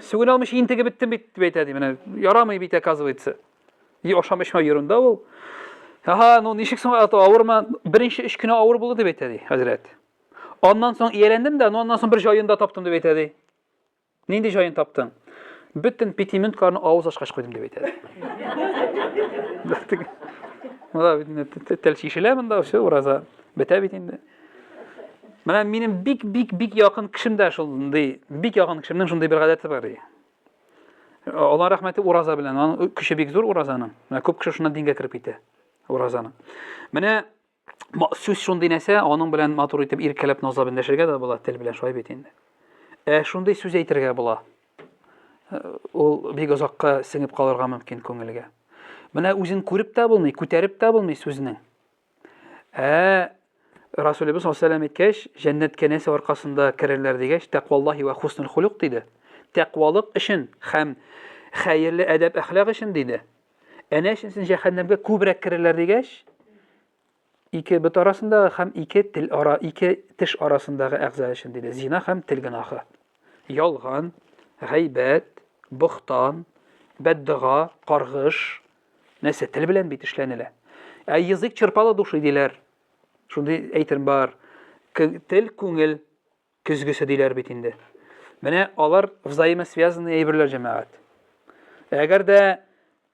Сүгенә алмыйча интеге биттем бит дип әйтә ди. Менә ярамый бит оказывается. Ашам эчмәү ерында ул. Ну ничек соң авырма? Беренче 3 көне авыр булды дип әйтә ди хәзрәт. Аннан соң ияләндем дә, аннан соң бер җаенда таптым дип әйтә ди. Нинди җаен таптың? Бөтен 5 минутканы авыз ачкач куйдым дип әйтә ди. Монда бит тел шишелә монда, все ураза. Бетә бит инде. Менә минем бик якын кешемдә шундый, бик якын кешемнең шундый бер гадәте бар ди. Алла рәхмәте ураза белән, аның көче бик зур уразаның. Менә күп кеше шуннан дингә кирип китә. Уразаның. Менә сүз шундый нәрсә, аның белән матур итеп иркәләп назлап эндәшергә дә була, тел белән шулай бит инде. Шундый сүз әйтергә була. Ул бик озакка сеңеп калырга мөмкин күңелгә. Менә үзен күреп тә булмый, күтәреп тә булмый сүзнең. Расулыбыз саллаллаху алейхи ва саллям әйткәч, җәннәткә нәрсә аркасында керерләр дигәч, тәкъваллаһи ва хуснул хулук диде. Тәкъвалык өчен һәм хәерле әдәп әхлак өчен диде. Әнә өчен җәһәннәмгә күбрәк керерләр дигәч, ике бит арасындагы һәм ике теш арасындагы әгъза өчен диде. Зина һәм тел гынахы. Ялган, гайбәт, бухтан, бәддуга, каргыш, нәрсә тел белән бит эшләнелә. Язык чырпалы души диләр. Шундый әйтер бар. Тел күңел көзгесе диләр бит инде. Менә алар взаимосвязанные әйберләр җәмәгать. Әгәр дә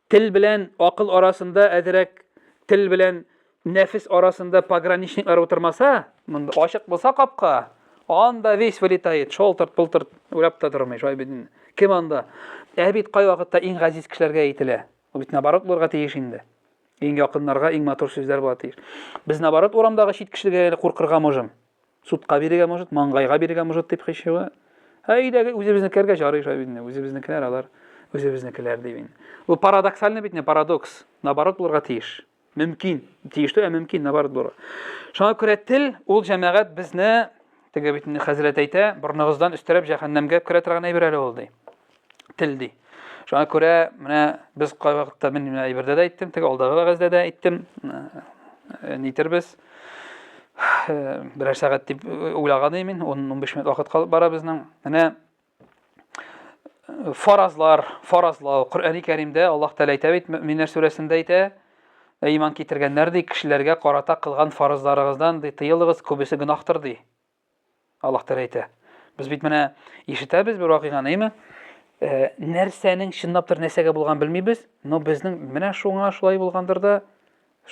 тел белән акыл арасында әдерәк, тел белән нәфис арасында пограничниклар утырмаса, монда ачык булса капка, анда весь вылетает, шалтырт-пылтырт уйлап та тормый, шулай бит. Кем анда? Бит кай вакытта иң газиз кешеләргә әйтелә. Ул бит наоборот булырга тиеш инде. Иң якыннарга иң матур сүзләр була тиеш. Без наоборот урамдагы чит кешеләргә куркырга можым. Судка бирергә может, маңгайга бирергә может дип хишева. Әйдәге үзебезнекеләргә жарый шулай бит. Үзебезнекеләр алар, үзебезнекеләр дип инде. Бу парадоксальный бит, парадокс. Наоборот булырга тиеш. Мөмкин. Тиештә мөмкин наоборот булыр. Шуңа күрә тел ул җәмәгать безне теге бит хәзрәт әйтә, бурныгыздан өстерәп җәһәннәмгә керә торган әйбер әле ул ди. Тел ди. Шуңа күрә менә без кай вакытта мин әйбердә дә әйттем, теге алдагы вәгазьдә дә әйттем. Нитербез? Берәр сәгать дип уйлаган идем мин, 10-15 минут вакыт калып бара безнең. Менә фаразлау, Коръәни Кәримдә Аллаһ Тәгалә әйтә бит, Мөэминнәр сүрәсендә әйтә, иман китергәннәр ди, кешеләргә карата кылган фаразларыгыздан ди тыелыгыз, күбесе гынахтыр ди. Аллаһ Тәгалә әйтә. Без бит менә ишетәбез бер вакыйганы, әйме? Нәрсәнең чынлаптыр нәрсәгә булган белмибез, но безнең менә шуңа шулай булгандыр да,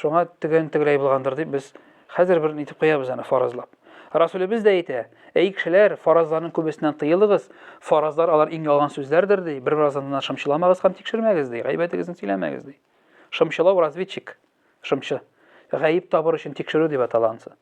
шуңа тегеләй булгандыр дип без хәзер бер нитеп куябыз аны фаразлап. Расулыбыз да әйтә, әй кешеләр, фаразларның күбесеннән тыелыгыз, фаразлар алар иң ялган сүзләрдер ди, бер-бераздан шымчыламагыз һәм тикшермәгез ди, гайбәтегезне сөйләмәгез ди. Шымчылау разведчик, шымчы. Гаиб табыр өчен тикшерү дип аталансы.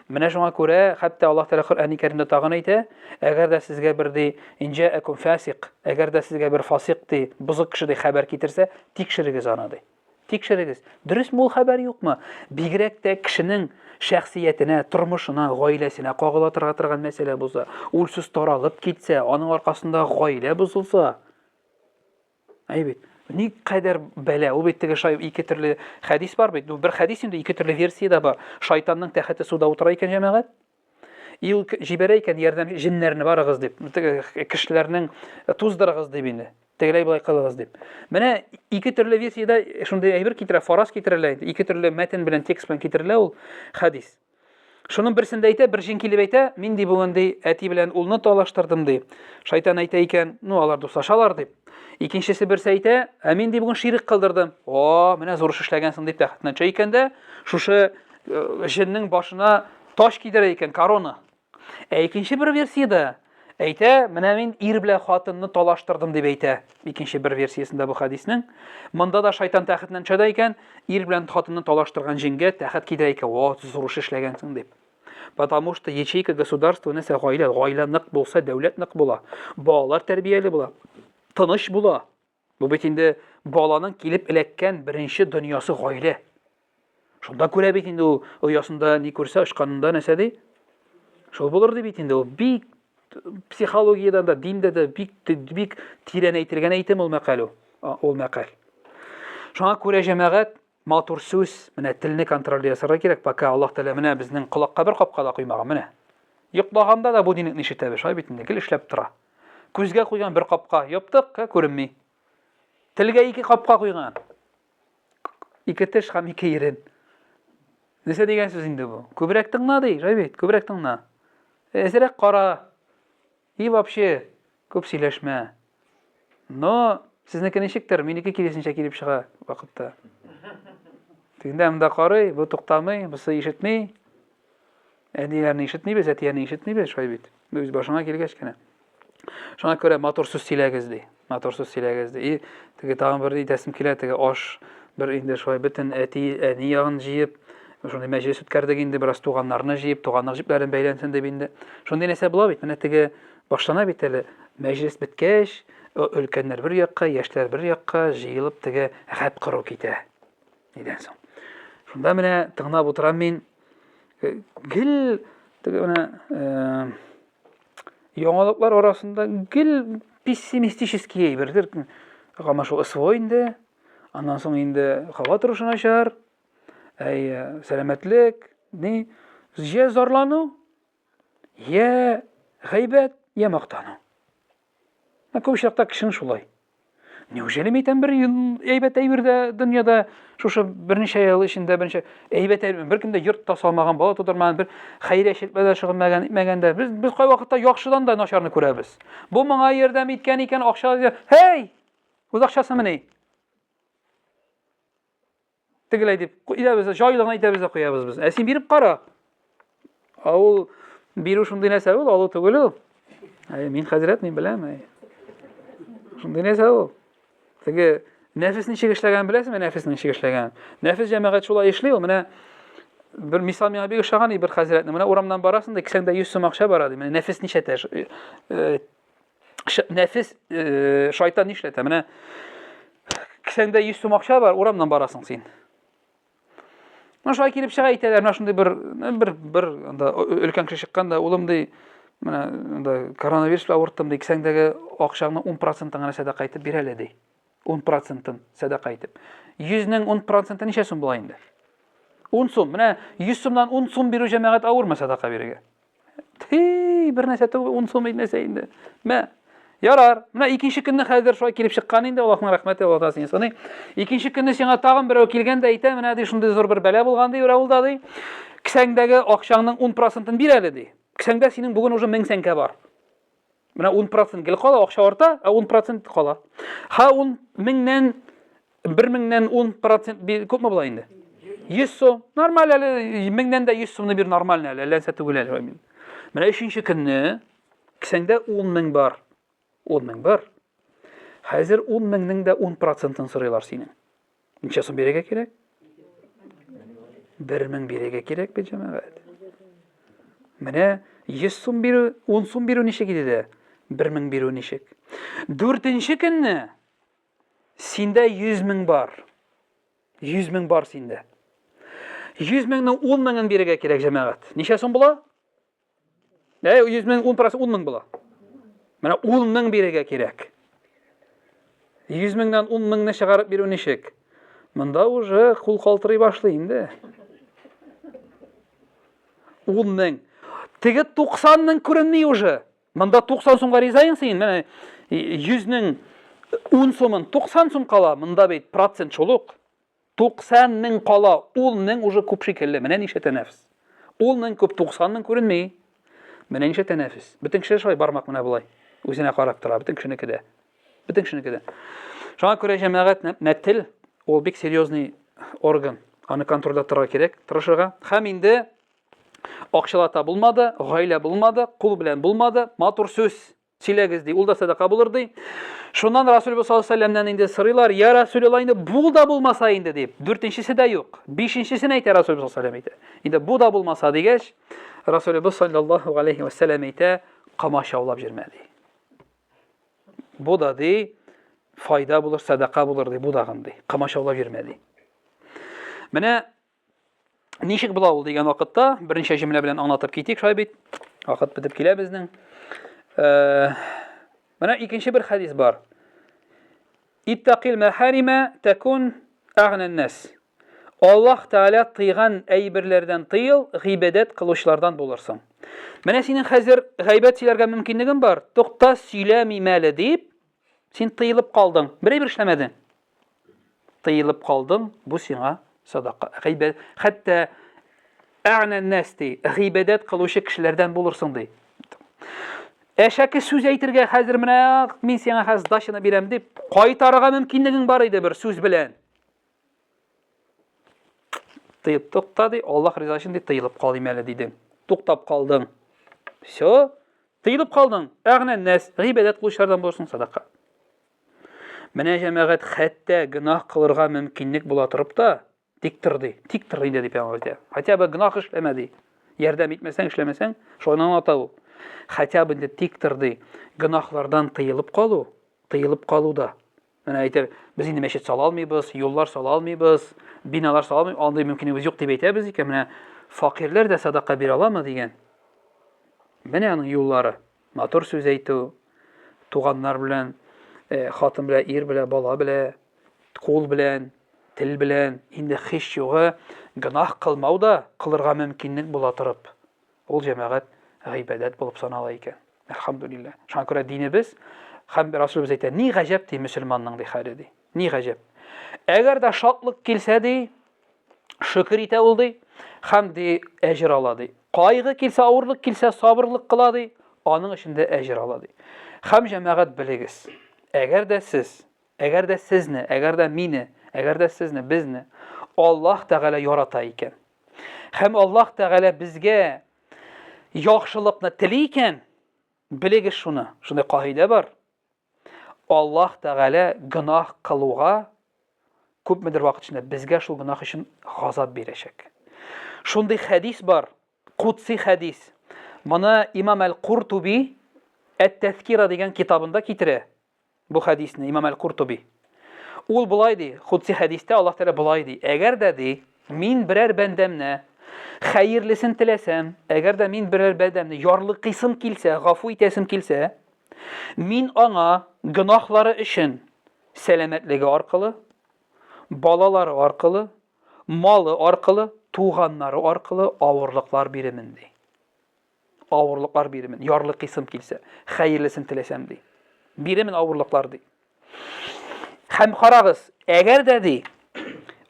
Менә шуңа күрә, хәтта Аллаһ Тәгалә Коръәни Кәримдә тагын әйтә, әгәр дә сезгә бер ди инҗаәкум фасиq, әгәр дә сезгә бер фасиq ди, бузык кеше ди хәбәр китерсә, тикшерегез аны ди. Тикшерегез. Дөресме ул хәбәр юкмы? Бигрәк тә кешенең шәхсиятенә, тормышына, гаиләсенә кагыла торган мәсьәлә булса, ул сүз таралып китсә, аның аркасында гаилә бузылса, әйбит. Ни кадәр бәла, ул бит теге ике төрле хәдис бар бит. Бер хәдис инде ике төрле версияда бар. Шайтанның тәхете суда утыра икән җәмәгать. Ил җибәрә икән ярдәм җиннәрне барыгыз дип. Теге кешеләрнең туздырыгыз дип инде. Тегеләй булай кылыгыз дип. Менә ике төрле версияда шундый әйбер китерә, фараз китерелә. Ике төрле мәтен белән текст белән китерелә ул хәдис. Шуның берсендә әйтә, бер җин килеп әйтә, мин ди бүген ди әти белән улны талаштырдым ди. Шайтан әйтә икән, алар дуслашалар дип. Икенчесе берсе әйтә, мин ди бүген ширик кылдырдым. Менә зур эш эшләгәнсең дип тәхетнән чөй икәндә, шушы җиннең башына таш кидерә икән, корона. Икенче бер версияда Әйтә, менә мин ир белән хатынны талаштырдым дип әйтә. Икенче бер версиясендә бу хадиснең. Монда да шайтан тәхетеннән төшә икән, ир белән хатынны талаштырган җингә тәхет кидерә икән. Ва, зур эш эшләгәнсең дип. Потому что ячейка государства нәрсә гаилә нык булса, дәүләт нык була. Балалар тәрбияле була. Тыныч була. Бу бит инде баланың килеп эләккән беренче дөньясы гаилә. Шунда күрә бит инде ул оясында ни күрсә, ышканында нәрсә ди? Шул булыр дип бит инде ул. Бик психологияда да, диндә дә бик тирән әйтелгән әйтем ул мәкаль ул мәкаль. Шуңа күрә җәмәгать матур сүз, менә телне контроль ясарга кирәк, пока Аллаһ Тәгалә менә безнең колакка бер капка да куймаган менә. Йоклаганда да бу динне ишетәбез, шулай бит инде, гел эшләп тора. Күзгә куйган бер капка, яптык, күренми. Телгә ике капка куйган. Ике теш һәм ике ирен. Нәрсә дигән сүз инде бу? Күбрәк тыңла ди, шулай бит, күбрәк тыңла. Әзрәк кара. И вообще, күп сөйләшмә. Но сезнеке ничектер, минеке киресенчә килеп чыга вакытта. Тегендә монда карый, бу туктамый, бусы ишетми. Әниләрне ишетмибез, әтиярне ишетмибез, шулай бит. Үз башыңа килгәч кенә. Шуңа күрә матур сүз сөйләгез ди. Матур сүз сөйләгез ди. И теге тагын бер әйтәсем килә, теге аш бер инде шулай бөтен әни ягын җыеп, шундый мәҗлес үткәрдек инде, бераз туганнарны җыеп, туганнар җипләрен бәйләнсен дип инде. Шундый нәрсә була бит. Менә теге башлана бит әле. Мәҗлес беткәч, өлкәннәр бер якка, яшьләр бер якка җыелып теге хәт кору китә. Нидән соң? Шунда менә тыңлап утырам мин. Гел теге менә яңалыклар арасында гел пессимистический әйберләр. Гама шул СВО инде. Аннан соң инде һава торышы начар. Сәламәтлек, ни, я зарлану, я гайбәт, я мактану. Күп чакта кешенең шулай. Неужели мәйтәм бер әйбәт әйбердә дөньяда шушы берничә ел эчендә берничә әйбәт әйбер беркемдә йорт тасалмаган, бала тудырмаган, бер хәйрәчелекмәдә шөгыльләнмәгән итмәгәндә без кай вакытта яхшыдан да начарны күрәбез. Бу моңа ярдәм иткән икән, акча, hey! Үз акчасымы ни? Тегеләй дип, идәбез, җайлыгын әйтәбез дә куябыз без. Син биреп кара. Ул бирү шундый нәрсә ул, алу түгел ул. Мин хәзрәт, мин беләм. Шундый нәрсә ул. Теге нәфес ничек эшләгән беләсезме, нәфес ничек эшләгән? Нәфес җәмәгать шулай эшли ул. Менә бер мисал миңа бик ошаган бер хәзрәтне. Менә урамнан барасың да, кисәңдә 100 сум акча бара ди. Менә нәфес ничәтә? Нәфес шайтан нишләтә? Менә кисәңдә 100 сум акча бар, урамнан барасың син. Менә шулай килеп чыга әйтәләр, менә шундый бер анда өлкән кеше чыкканда, улым ди, менә анда коронавирус белән авырттым ди, кисәңдәге акчаңның 10%-ын гына сәдака итеп бир әле ди. 10%-ын сәдака итеп. 100-нең 10%-ы ничә сум була инде? 10 сум. Менә 100 сумнан 10 сум бирү җәмәгать авырмы садака бирергә? Бер нәрсә түгел, 10 сум әйтмәсә инде. Мә, ярар. Менә икенче көнне хәзер шулай килеп чыккан инде, Аллаһның рәхмәте Аллаһ син саны. Икенче көнне сиңа тагын берәү килгән дә әйтә, менә ди шундый зур бер бәла булган ди, Раулда ди. Кисәңдәге акчаңның 10%-ын бир әле ди. Кисәңдә синең бүген уже 1000 сәнкә бар. Менә 10% гел кала, акча арта, 10% кала. 1000-нән 1000-нән 10% күпме була инде? 100 сум. Нормаль әле, 1000-нән дә 100 сумны бир нормаль әле, ләнсә түгел әле. Менә 3нче көнне кисәңдә 10,000 бар. 10,000 бар. Хәзер 10,000-нең дә 10%-ын сорыйлар синең. Ничә сум бирергә кирәк? 1000 бирергә кирәк бит җәмәгать. Менә 100 сум бирү, 10 сум бирү ничек иде дә? 1000 бирү ничек? 4нче көнне синдә 100,000 бар. 100,000 бар синдә. 100,000-нең 10,000-ын бирергә кирәк җәмәгать. Ничә сум була? 100,000 10% 10,000 була. Менә 10,000 бирергә кирәк. 100,000-нән 10,000-ны чыгарып бирү ничек? Монда уже кул калтырый башлый инде. 10,000. Теге 90-ның күренми уже. Монда 90 сумга ризаң син. Менә 100-нең 10 сумын 90 сум кала. Монда бит процент шулык. 90-ның кала, 10,000 уже күп шикелле. Менә ничә тәнәфес. 10,000 күп, 90-ның күренми. Менә ничә тәнәфес. Бөтен кеше шулай бармак менә булай. Үзенә карап тора, бөтен кешенекедә. Бөтен кешенекедә. Шуңа күрә җәмәгать нәтел, ул бик серьезный орган. Аны контрольдә торырга кирәк, тырышырга. Һәм инде Акчалата булмады, гаилә булмады, кул белән булмады, матур сүз сөйләгез ди. Ул да садака булыр ди. Шуннан Расулullah sallallahu aleyhi ve sellem'нән инде сорыйлар, я Расулullah инде бу да булмаса инде дип. Дүртенчесе дә юк. Бишенчесен әйтә Расулullah sallallahu aleyhi ve sellem әйтә. Инде бу да булмаса дигәч, Расулullah sallallahu aleyhi ve sellem әйтә, камашаулап җирмәде. Бу да ди, файда булыр, садака булыр ди, бу дагын ди. Камашаулап җирмәде. Менә ничек була ул дигән вакытта беренче җөмлә белән аңлатып китик, шулай бит. Вакыт бетеп килә безнең. Менә икенче бер хадис бар. Иттақил мәхарима такун агнан нас. Аллаһ Тәгалә тыйган әйберләрдән тыйыл, гыйбадәт кылучылардан булырсың. Менә синең хәзер гыйбадәт сөйләргә мөмкинлегең бар. Тукта сөйләми мәле дип, син тыйылып калдың. Берәр эшләмәдең. Тыйылып калдың, бу сиңа садака. Гыйбадәт хәтта агнан нас ди, гыйбадәт кылучы кешеләрдән булырсың ди. Әшәке сүз әйтергә хәзер менә мин сиңа хәзер дашыны бирәм дип, кайтарырга мөмкинлегең бар иде бер сүз белән. Тыйып тукта ди, Аллаһ риза өчен ди, тыйылып кал имәле дидең. Туктап калдың. Всё, тыйылып калдың. Агнан нас, гыйбадәт кылучылардан булырсың садака. Менә җәмәгать хәтта гынах кылырга мөмкинлек була торып та, тиктер ди. Тиктер инде дип әйтә. Хәтта бер гынах эшләмә ди. Ярдәм итмәсәң, эшләмәсәң, шуны ата ул. Хәтта бер тиктер ди. Гынахлардан тыйылып калу да. Менә әйтер, без инде мәчет сала алмыйбыз, юллар сала алмыйбыз, биналар сала алмыйбыз, андый мөмкинлегебез юк дип әйтәбез икән. Менә факирләр дә садака бирә аламы дигән. Менә аның юллары. Матур сүз әйтү, туганнар белән, хатын белән, ир белән, бала белән, кул белән, тел белән, инде хиш югы, гынах кылмау да кылырга мөмкинлек була торып. Ул җәмәгать гыйбадәт булып санала икән. Әлхәмдүлилләh. Шуңа күрә динебез һәм Расулыбыз әйтә, ни гаҗәп ди мөселманның ди хәле ди. Ни гаҗәп. Әгәр дә шатлык килсә ди, шөкер итә ул ди, һәм ди әҗр ала ди. Кайгы килсә, авырлык килсә, сабырлык кыла ди, аның өчен дә әҗр ала ди. Һәм җәмәгать белегез. Әгәр дә сезне, әгәр дә мине, әгәр дә сезне, безне Аллаһ Тәгалә ярата икән. Һәм Аллаһ Тәгалә безгә яхшылыкны тели икән, белегез шуны. Шундый кагыйдә бар. Аллаһ Тәгалә гынах кылуга күпмедер вакыт эчендә безгә шул гынах өчен газап бирәчәк. Шундый хәдис бар, кутси хәдис. Моны Имам Әл-Куртуби Әт-Тәзкира дигән китабында китерә. Бу хәдисне Имам Әл-Куртуби. Ул булай ди, кутси хәдистә Аллаһ Тәгалә булай ди. Әгәр дә ди, мин берәр бәндәмне хәерлесен теләсәм, әгәр дә мин берәр бәндәмне ярлыкыйсым килсә, гафу итәсем килсә, мин аңа гынахлары өчен сәламәтлеге аркылы, балалары аркылы, малы аркылы, туганнары аркылы авырлыклар биремен ди. Авырлыклар биремен, ярлыкыйсым килсә, хәерлесен теләсәм ди. Биремен авырлыклар ди. Һәм карагыз, әгәр дә ди,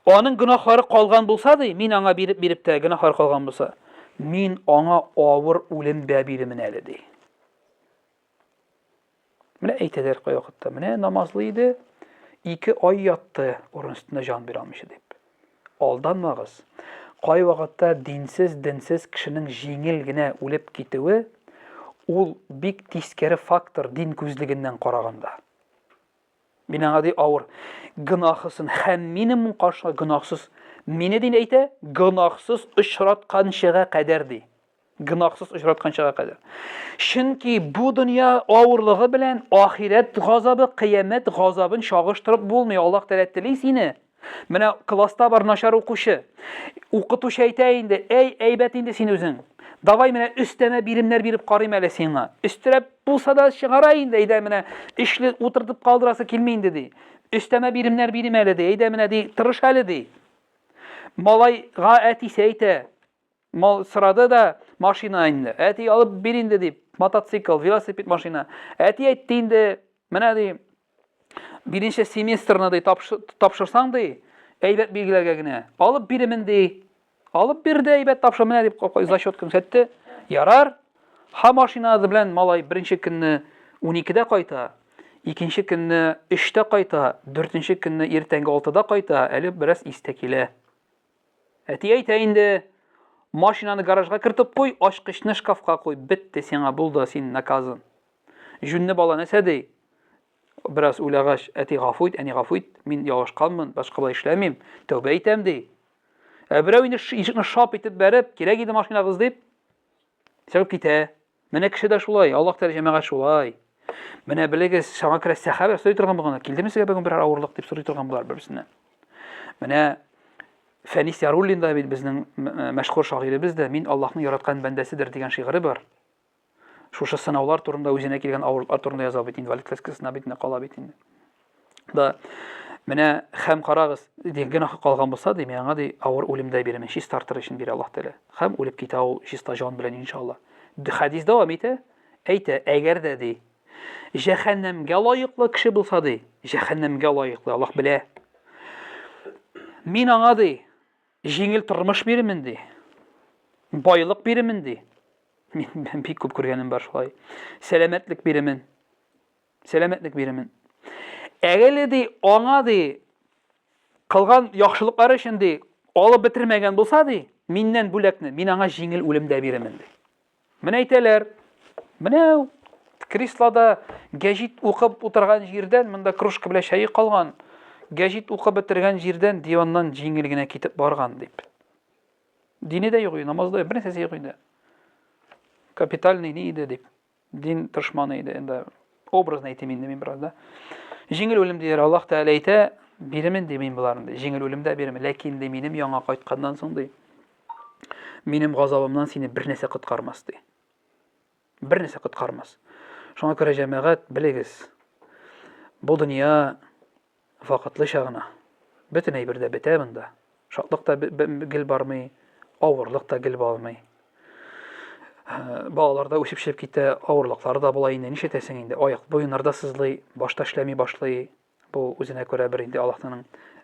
аның гынахлары калган булса ди, мин аңа биреп тә гынахлары калган булса, мин аңа авыр үлем биремен әле ди. Менә әйтәләр кай вакытта, менә намазлы иде, 2 ай ятты, урын өстендә җан бирә алмыйча дип. Алданмагыз. Кай вакытта динсез кешенең җиңел генә үлеп китүе, ул бик тискәре фактор дин күзлегеннән караганда. Мин аңа ди авыр гынахысын һәм минем каршы гынахсыз. Мине дин әйтә, гынахсыз очратканчыга кадәр ди. Гынахсыз очратканчыга кадәр. Чөнки бу дөнья авырлыгы белән ахирет газабы, кыямәт газабын чагыштырып булмый. Аллаһ Тәгалә тели сине. Менә класста бар начар укучы. Укытучы әйтә инде, әйбәт инде син үзең. Давай менә өстәмә биремнәр биреп карыйм әле сиңа. Өстерәп булса да чыгара инде, әйдә менә эшле утыртып калдырасы килми инде ди. Өстәмә биремнәр бирим әле ди, әйдә менә ди, тырыш әле ди. Малайга әтисе әйтә, мал сырады да машина инде. Әти алып бир инде дип, мотоцикл, велосипед машина. Әти әйтте инде, менә ди, беренче семестрны ди тапшырсаң ди, әйбәт билгеләргә генә. Алып биремен ди. Алып бирде әйбәт тапшыр менә дип зачет күрсәтте. Ярар. Һәм машина белән малай беренче көнне 12-дә кайта, икенче көнне 3-тә кайта, 4-нче көнне иртәнге 6-да кайта, әле бераз истә килә. Әти әйтә инде, Машинаны гаражга кертеп куй, ачкычны шкафка куй. Бетте сиңа булды синең наказың. Жүнне бала нәрсә ди? Бераз уйлагач, әти гафу ит, әни гафу ит, мин ялгышканмын, башка булай эшләмим, тәүбә итәм ди. Берәү инде ишекне шап итеп бәреп, кирәк иде машинагыз дип, чыгып китә. Менә кеше дә шулай, Аллаһ Тәгалә җәмәгать шулай. Менә белегез, шаңа керә сәхабә сорый торган булган, килдеме сезгә бүген бер авырлык дип сорый торган булар берсеннән. Менә Фәнис Яруллин да бит безнең мәшһүр шагыйребез дә, мин Аллаһның яраткан бәндәседер дигән шигыре бар. Шушы сынаулар турында үзенә килгән авырлыклар турында яза бит, инвалид классикасына бит, кала бит инде. Да менә һәм карагыз, дигән калган булса ди, миңа ди авыр үлемдә бирәмен, ши стартер өчен бирә Аллаһ Тәгалә. Һәм үлеп китә ул чиста җан белән иншалла. Хәдис дәвам итә, әйтә, әгәр дә ди җәһәннәмгә лаеклы кеше булса ди, җәһәннәмгә лаеклы, Аллаһ белә. Мин аңа ди җиңел тормыш бирәмен ди. Байлык бирәмен ди. Мин бик күп күргәнем бар шулай. Сәламәтлек бирәмен. Сәламәтлек бирәмен. Әгәр ди аңа ди кылган яхшылыклары өчен ди алып бетермәгән булса ди, миннән бүләкне, мин аңа җиңел үлемдә бирәмен ди. Менә әйтәләр. Менә креслода гәҗит укып утырган җирдән, монда кружка белән чәй калган. Гәҗит укып бетергән җирдән диваннан җиңел генә китеп барган дип. Дине дә юк, намазда бер нәрсәсе юк инде. Капитальный ни иде дип. Дин тырышманы иде инде. Образны әйтим инде мин бераз да. Җиңел үлем дияр Аллаһ Тәгалә әйтә, бирәмен ди мин буларны ди. Җиңел үлемдә бирәмен, ләкин ди минем яңа кайтканнан соң ди. Минем газабымнан сине бер нәрсә коткармас ди. Бер нәрсә коткармас. Шуңа күрә җәмәгать белегез. Бу дөнья вакытлыча гына. Бөтен әйбердә бетә монда. Шатлык та гел бармый, авырлык та гел бармый. Балаларда үсеп китә, авырлыклар да була инде. Нишетәсең инде? Аяк буеннарда сызлый, башта эшләми башлый. Бу үзенә күрә бер инде Аллаһның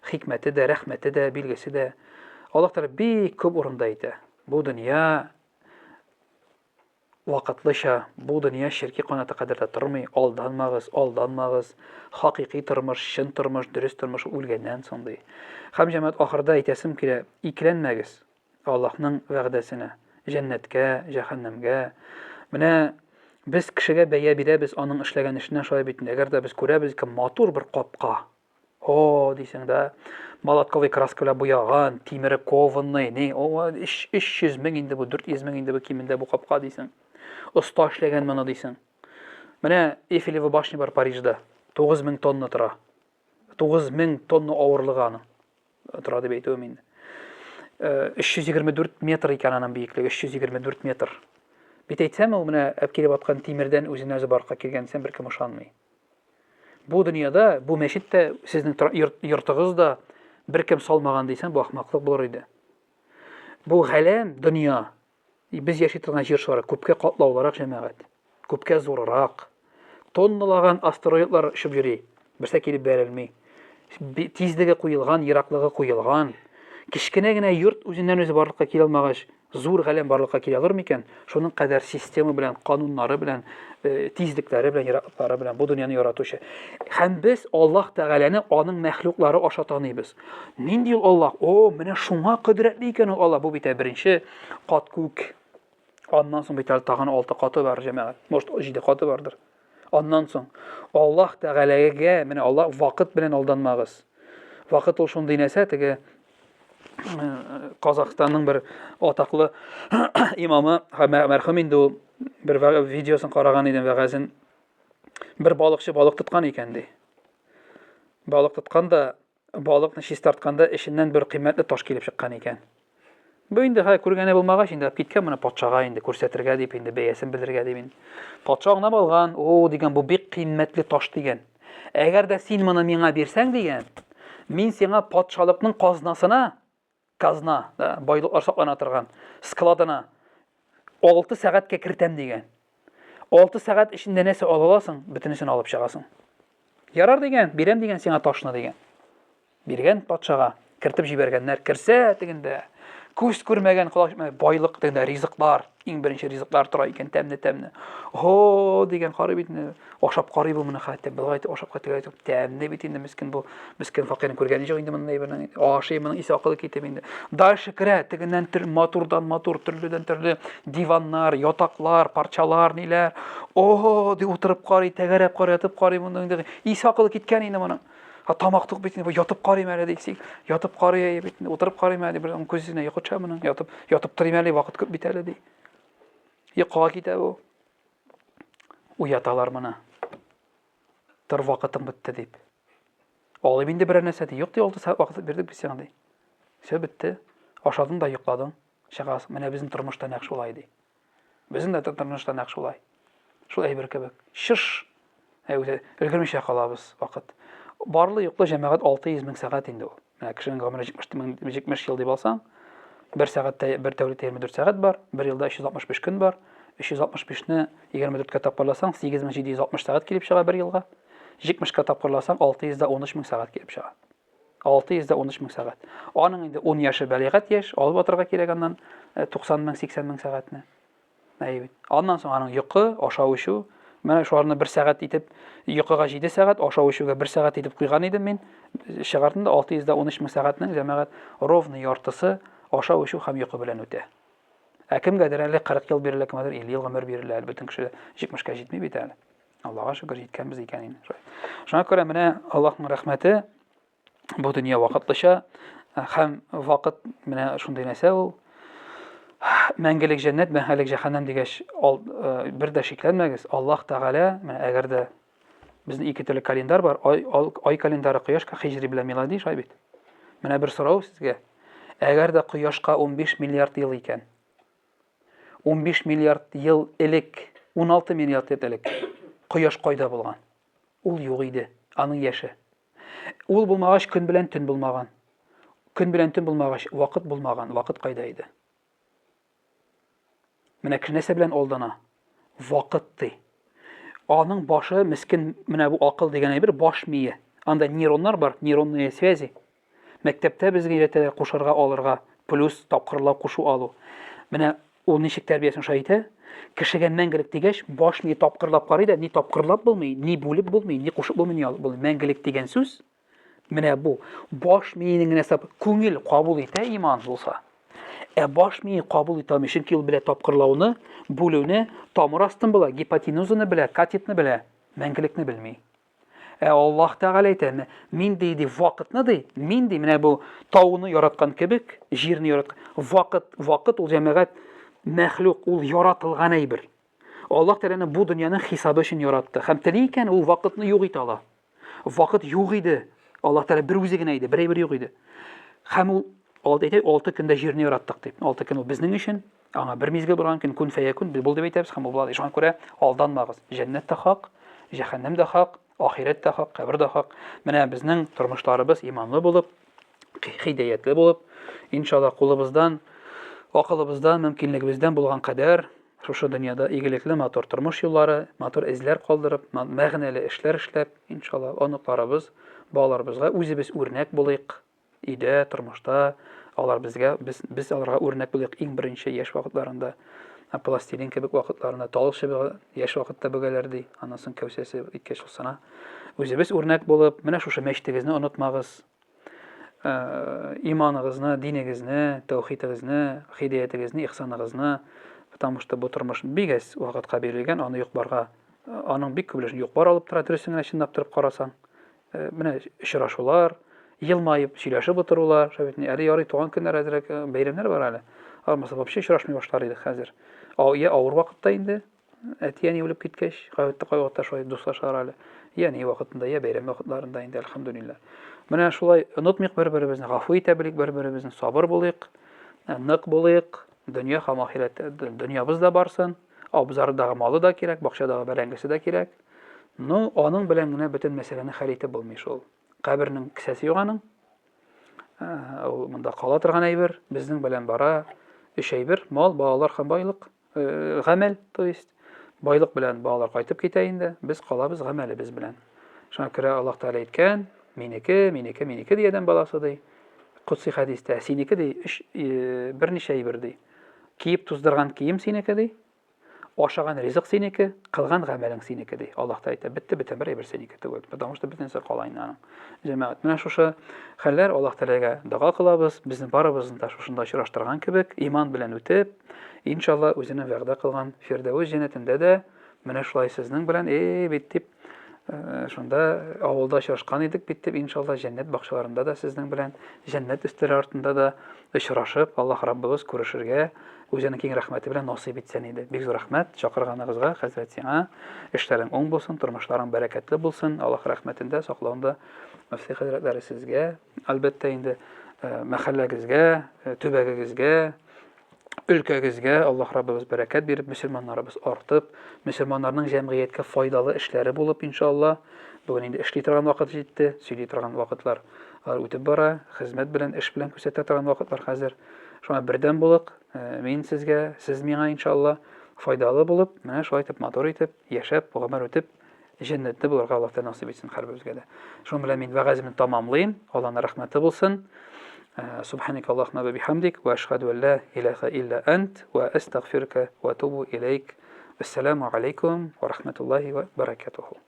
хикмәте дә, рәхмәте дә, билгесе дә. Аллаһ Тәгалә бик күп урында әйтә. Бу дөнья вакытлыча, бу дөнья ширки канаты кадәр тормый, алданмагыз. Хакыйкый тормыш, чын тормыш, дөрес тормыш үлгәннән соң ди. Һәм җәмәгать ахырда әйтәсем килә, икеләнмәгез Аллаһның вәгъдәсенә, җәннәткә, җәһәннәмгә. Менә без кешегә бәя бирәбез аның эшләгән эшенә шулай бит. Әгәр дә без күрәбез ки, матур бер капка. Дисәң дә, молотковый краска белән буяган, тимере кованный, 300 мең инде бу, 400 мең инде бу кимендә бу капка дисәң. Оста эшләгән моны дисәң. Менә Эйфелева башня бар Парижда. 9000 тонна тора. 9000 тонна авырлыгы аны. Тора дип әйтәм инде. 324 метр икән аның биеклеге, 324 метр. Бит әйтсәм, ул менә әпкилеп аткан тимердән үзенә барка килгән, сен беркем ышанмый. Бу дөньяда, бу мәчеттә сезнең йортыгыз да беркем салмаган дисәң, бу ахмаклык булыр иде. Бу галәм дөнья. Без яши торган җир шары күпкә катлаулырак җәмәгать. Күпкә зуррак. Тонналаган астероидлар очып йөри. Берсә килеп бәрелми. Тизлеге куелган, ераклыгы куелган. Кичкенә генә йорт үзеннән үзе барлыкка килә алмагач, зур галәм барлыкка килә алыр микән? Шуның кадәр система белән, кануннары белән, тизлекләре белән, ераклыклары белән бу дөньяны яратучы. Һәм без Аллаһ Тәгаләне аның мәхлуклары аша таныйбыз. Нинди ул Аллаһ? Менә шуңа кудрәтле икән ул Аллаһ. Бу бит беренче кат күк. Аннан соң бит тагын 6 каты бар җәмәгать. Может 7 каты бардыр. Аннан соң Аллаһ Тәгаләгә, менә Аллаһ вакыт белән алданмагыз. Вакыт ул шундый нәрсә, теге Казакъстанның бер атаклы имамы, мәрхүм инде ул, бер видеосын караган идем, вәгазен. Бер балыкчы балык тоткан икән ди. Балык тоткан да, балыкны чист тартканда эшеннән бер кыйммәтле таш килеп чыккан икән. Бу инде күргәне булмагач, инде киткән моны патшага инде күрсәтергә дип, инде бәясен белергә дип инде. Патша аңлап алган, дигән, бу бик кыйммәтле таш дигән. Әгәр дә син моны миңа бирсәң дигән, мин сиңа патшалыкның казна, байлыклар саклана торган складына 6 сәгатькә кертәм дигән. 6 сәгать эчендә нәрсә аласың, бөтенесен алып чыгасың. Ярар дигән, бирәм дигән сиңа ташны дигән. Биргән патшага, кертеп җибәргәннәр, керсә дигәндә, күз күрмәгән, колак ишетмәгән байлык дигәндә ризыклар, иң беренче ризыклар тора икән, тәмне. Ho дигән карый бит, ашап карый бу моны хәтта булгай ашап кайтып тәмне бит инде мескен бу, мескен факирны күргән җак инде мондай берне. Ашый моның исе акылы китеп инде. Дальше керә, тегеннән матурдан матур, төрледән төрле диваннар, ятаклар, парчалар, ниләр. Ди утырып карый, тәгәрәп карый, ятып карый монда. Исе акылы киткән инде моның. Тамак тук бит инде, ятып карыйм әле дисек. Ятып карый бит, утырып карыйм әле, бер күзенә йокыча моның. Ятып торыйм әле, вакыт күп бит әле ди. Йокыга китә бу. Уяталар моны. Тор вакытың бетте дип. Алып инде бер нәрсә ди. Юк ди, 6 сәгать вакыт бирдек без сиңа ди. Все бетте. Ашадың да йокладың. Шагас, менә безнең тормышта нәкъ шулай ди. Безнең дә тормышта нәкъ шулай. Шулай бер кебек. Шыш. Өлгермичә калабыз вакыт. Барлы юклы җәмәгать 600 мең сәгать инде ул. Менә кешенең гомере 70 ел дип алсаң, 1 сәгатьтә 1 тәүлектә 24 сәгать бар, 1 елда 365 көн бар. 365-не 24-кә тапкырласаң, 8760 сәгать килеп чыга 1 елга. 70-кә тапкырласаң, 613 мең сәгать килеп чыга. 613 мең сәгать. Аның инде 10 яшы бәлигать яшь, алып атырга кирәк аннан 90 мең, 80 мең сәгатьне. Әйбит. Аннан соң аның йокы, ашау-эчү, менә шуларны 1 сәгать итеп, йокыга 7 сәгать, ашау-эчүгә 1 сәгать итеп куйган идем мин. Чыгардым да 613 мең сәгатьнең җәмәгать ровно яртысы ашау-эчү һәм йокы белән үтә. Кемгәдер әле 40 ел бирелә, кемгәдер 50 ел гомер бирелә, бөтен кеше 70-кә җитми бит әле. Аллага шөкер җиткәнбез икән инде. Шуңа күрә менә Аллаһның рәхмәте бу дөнья вакытлыча һәм вакыт менә шундый нәрсә ул. Мәңгелек җәннәт, мәңгелек җәһәннәм дигәч, бер дә шикләнмәгез. Аллаһ Тәгалә, менә әгәр дә безнең ике төрле календар бар, ай календары кояшка хиҗри белән милади шулай бит. Менә бер сорау сезгә. Әгәр дә кояшка 15 миллиард ел икән, 15 миллиард ел элек, 16 миллиард ел элек кояш кайда булган? Ул юк иде, аның яше. Ул булмагач көн белән төн булмаган. Көн белән төн булмагач вакыт булмаган. Вакыт кайда иде? Менә нәрсә белән алдана? Вакыт ди. Аның башы мескен, менә бу акыл дигән әйбер баш мие. Анда нейроннар бар, нейронные связи. Мәктәптә безгә өйрәтәләр кушарга алырга, плюс тапкырлап кушу алу. Менә ул ничек тәрбиясен шайтә? Кешегә мәңгелек дигәч, баш мие тапкырлап карый да, ни тапкырлап булмый, ни бүлеп булмый, ни кушып булмый, бу мәңгелек дигән сүз. Менә бу баш миенең нәрсә күңел кабул итә иман булса. Баш мие кабул итә алмый, чөнки ул белә тапкырлауны, бүлүне, тамыр астын була, гипотенузаны белә, катетны белә, мәңгелекне белми. Аллаһ Тәгалә әйтә, мин ди вакытны ди, мин ди менә бу тауны яраткан кебек, җирне яраткан. Вакыт ул җәмәгать мәхлук, ул яратылган әйбер. Аллаһ Тәгалә бу дөньяның хисабы өчен яратты. Һәм тели икән ул вакытны юк итә ала. Вакыт юк иде. Аллаһ Тәгалә бер үзе генә иде, бер әйбер юк иде. Һәм ул 6 көндә җирне яраттык дип. 6 көн ул безнең өчен, аңа бер мизгел барган көн күн фәякун, бул дип әйтәбез һәм ул була. Шуңа күрә алданмагыз. Җәннәт тә хак, җәһәннәм дә хак, ахирәт тә хак, кабер дә хак. Менә безнең тормышларыбыз иманлы булып, хидаятлы булып, иншалла кулыбыздан, акылыбыздан, мөмкинлегебездән булган кадәр шушы дөньяда игелекле матур тормыш юллары, матур эзләр калдырып, мәгънәле эшләр эшләп, иншалла оныкларыбыз, балаларыбызга үзебез үрнәк булыйк. Идә, тормышта, алар безгә, без аларга үрнәк булыйк иң беренче яшь вакытларында, пластилин кебек вакытларында, талчы яшь вакытта бөгәләр ди, аннан соң кәүсәсе иткәч улсына. Үзебез үрнәк булып, менә шушы мәчетегезне онытмагыз. Иманыгызны, динегезне, тәүхидегезне, хидаятегезне, ихсаныгызны, потому что бу тормыш бигәс вакытка бирелгән, аны юк-барга, аның бик күплешен юк-бар алып тора, дөресен генә чынлап торып карасаң. Менә очрашулар, елмайып сөйләшеп утырулар, шәбетне әле ярый туган көннәр әзрәк бәйрәмнәр бар әле. Алмаса вообще очрашмый башлар иде хәзер. Я авыр вакытта инде, әти-әни үлеп киткәч, кайвакытта шулай дуслашалар әле. Яни вакытында, я бәйрәм вакытларында инде, әлхәмдүлилләh. Менә шулай онытмыйк бер-беребезне, гафу итә белик бер-беребезне, сабыр булыйк, нык булыйк. Дөнья һәм ахирәттә дөньябыз да барсын, абзардагы малы да кирәк, бакчадагы бәрәңгесе дә кирәк. Ну, аның белән генә бөтен мәсьәләне хәл итеп булмый шул. Кабернең кисәсе юк аның. Ул монда кала торган әйбер, безнең белән бара. 3 әйбер, мал, балалар һәм байлык, гамәл, то есть байлык белән балалар кайтып китә инде, без калабыз гамәлебез белән. Шуңа күрә Аллаһ Тәгалә әйткән, минеке дигән баласы ди. Кутси хәдистә, синеке ди, берничә әйбер ди. киеп туздырган кием синеке ди, ашаган ризык синеке, кылган гамәлең синеке ди. Аллаһ та әйтә, бетте бер әйбер синеке түгел. Потому что бөтенсе кала инде аның. Җәмәгать, менә шушы хәлләр Аллаһ Тәгаләгә дуга кылабыз. Безнең барыбызны да шушында очраштырган кебек, иман белән үтеп, иншалла үзенең вәгъдә кылган Фирдәүс җәннәтендә дә менә шулай сезнең белән бит дип шунда авылда очрашкан идек бит дип, иншалла җәннәт бакчаларында да сезнең белән, җәннәт өстәле артында да очрашып, Аллаһ Раббыбыз күрешергә үзенең киң рәхмәте белән насыйп итсен иде. Бик зур рәхмәт чакырганыгызга, хәзрәт сиңа. Эшләрең уң булсын, тормышларың бәрәкәтле булсын. Аллаһ рәхмәтендә саклауында мөфти хәзрәтләре сезгә, әлбәттә инде мәхәлләгезгә, төбәгегезгә, өлкәгезгә Аллаһ Раббыбыз бәрәкәт биреп, мөселманнарыбыз артып, мөселманнарның җәмгыятькә файдалы эшләре булып, иншалла. Бүген инде эшли торган вакыт җитте, сөйли торган вакытлар үтеп бара, хезмәт белән, эш белән күрсәтә торган вакытлар хәзер. Шуңа бердәм булык, мин сезгә, сез миңа иншалла файдалы булып, менә шулай итеп матур итеп, яшәп, гомер үтеп, җәннәттә булырга Аллаһ та насыйп итсен һәрбезгә дә. Шуның белән мин вәгаземне тәмамлыйм. Аллаһның рәхмәте булсын. سبحانك اللهم وبحمدك وأشهد أن لا إله إلا أنت وأستغفرك وأتوب إليك. السلام عليكم ورحمة الله وبركاته.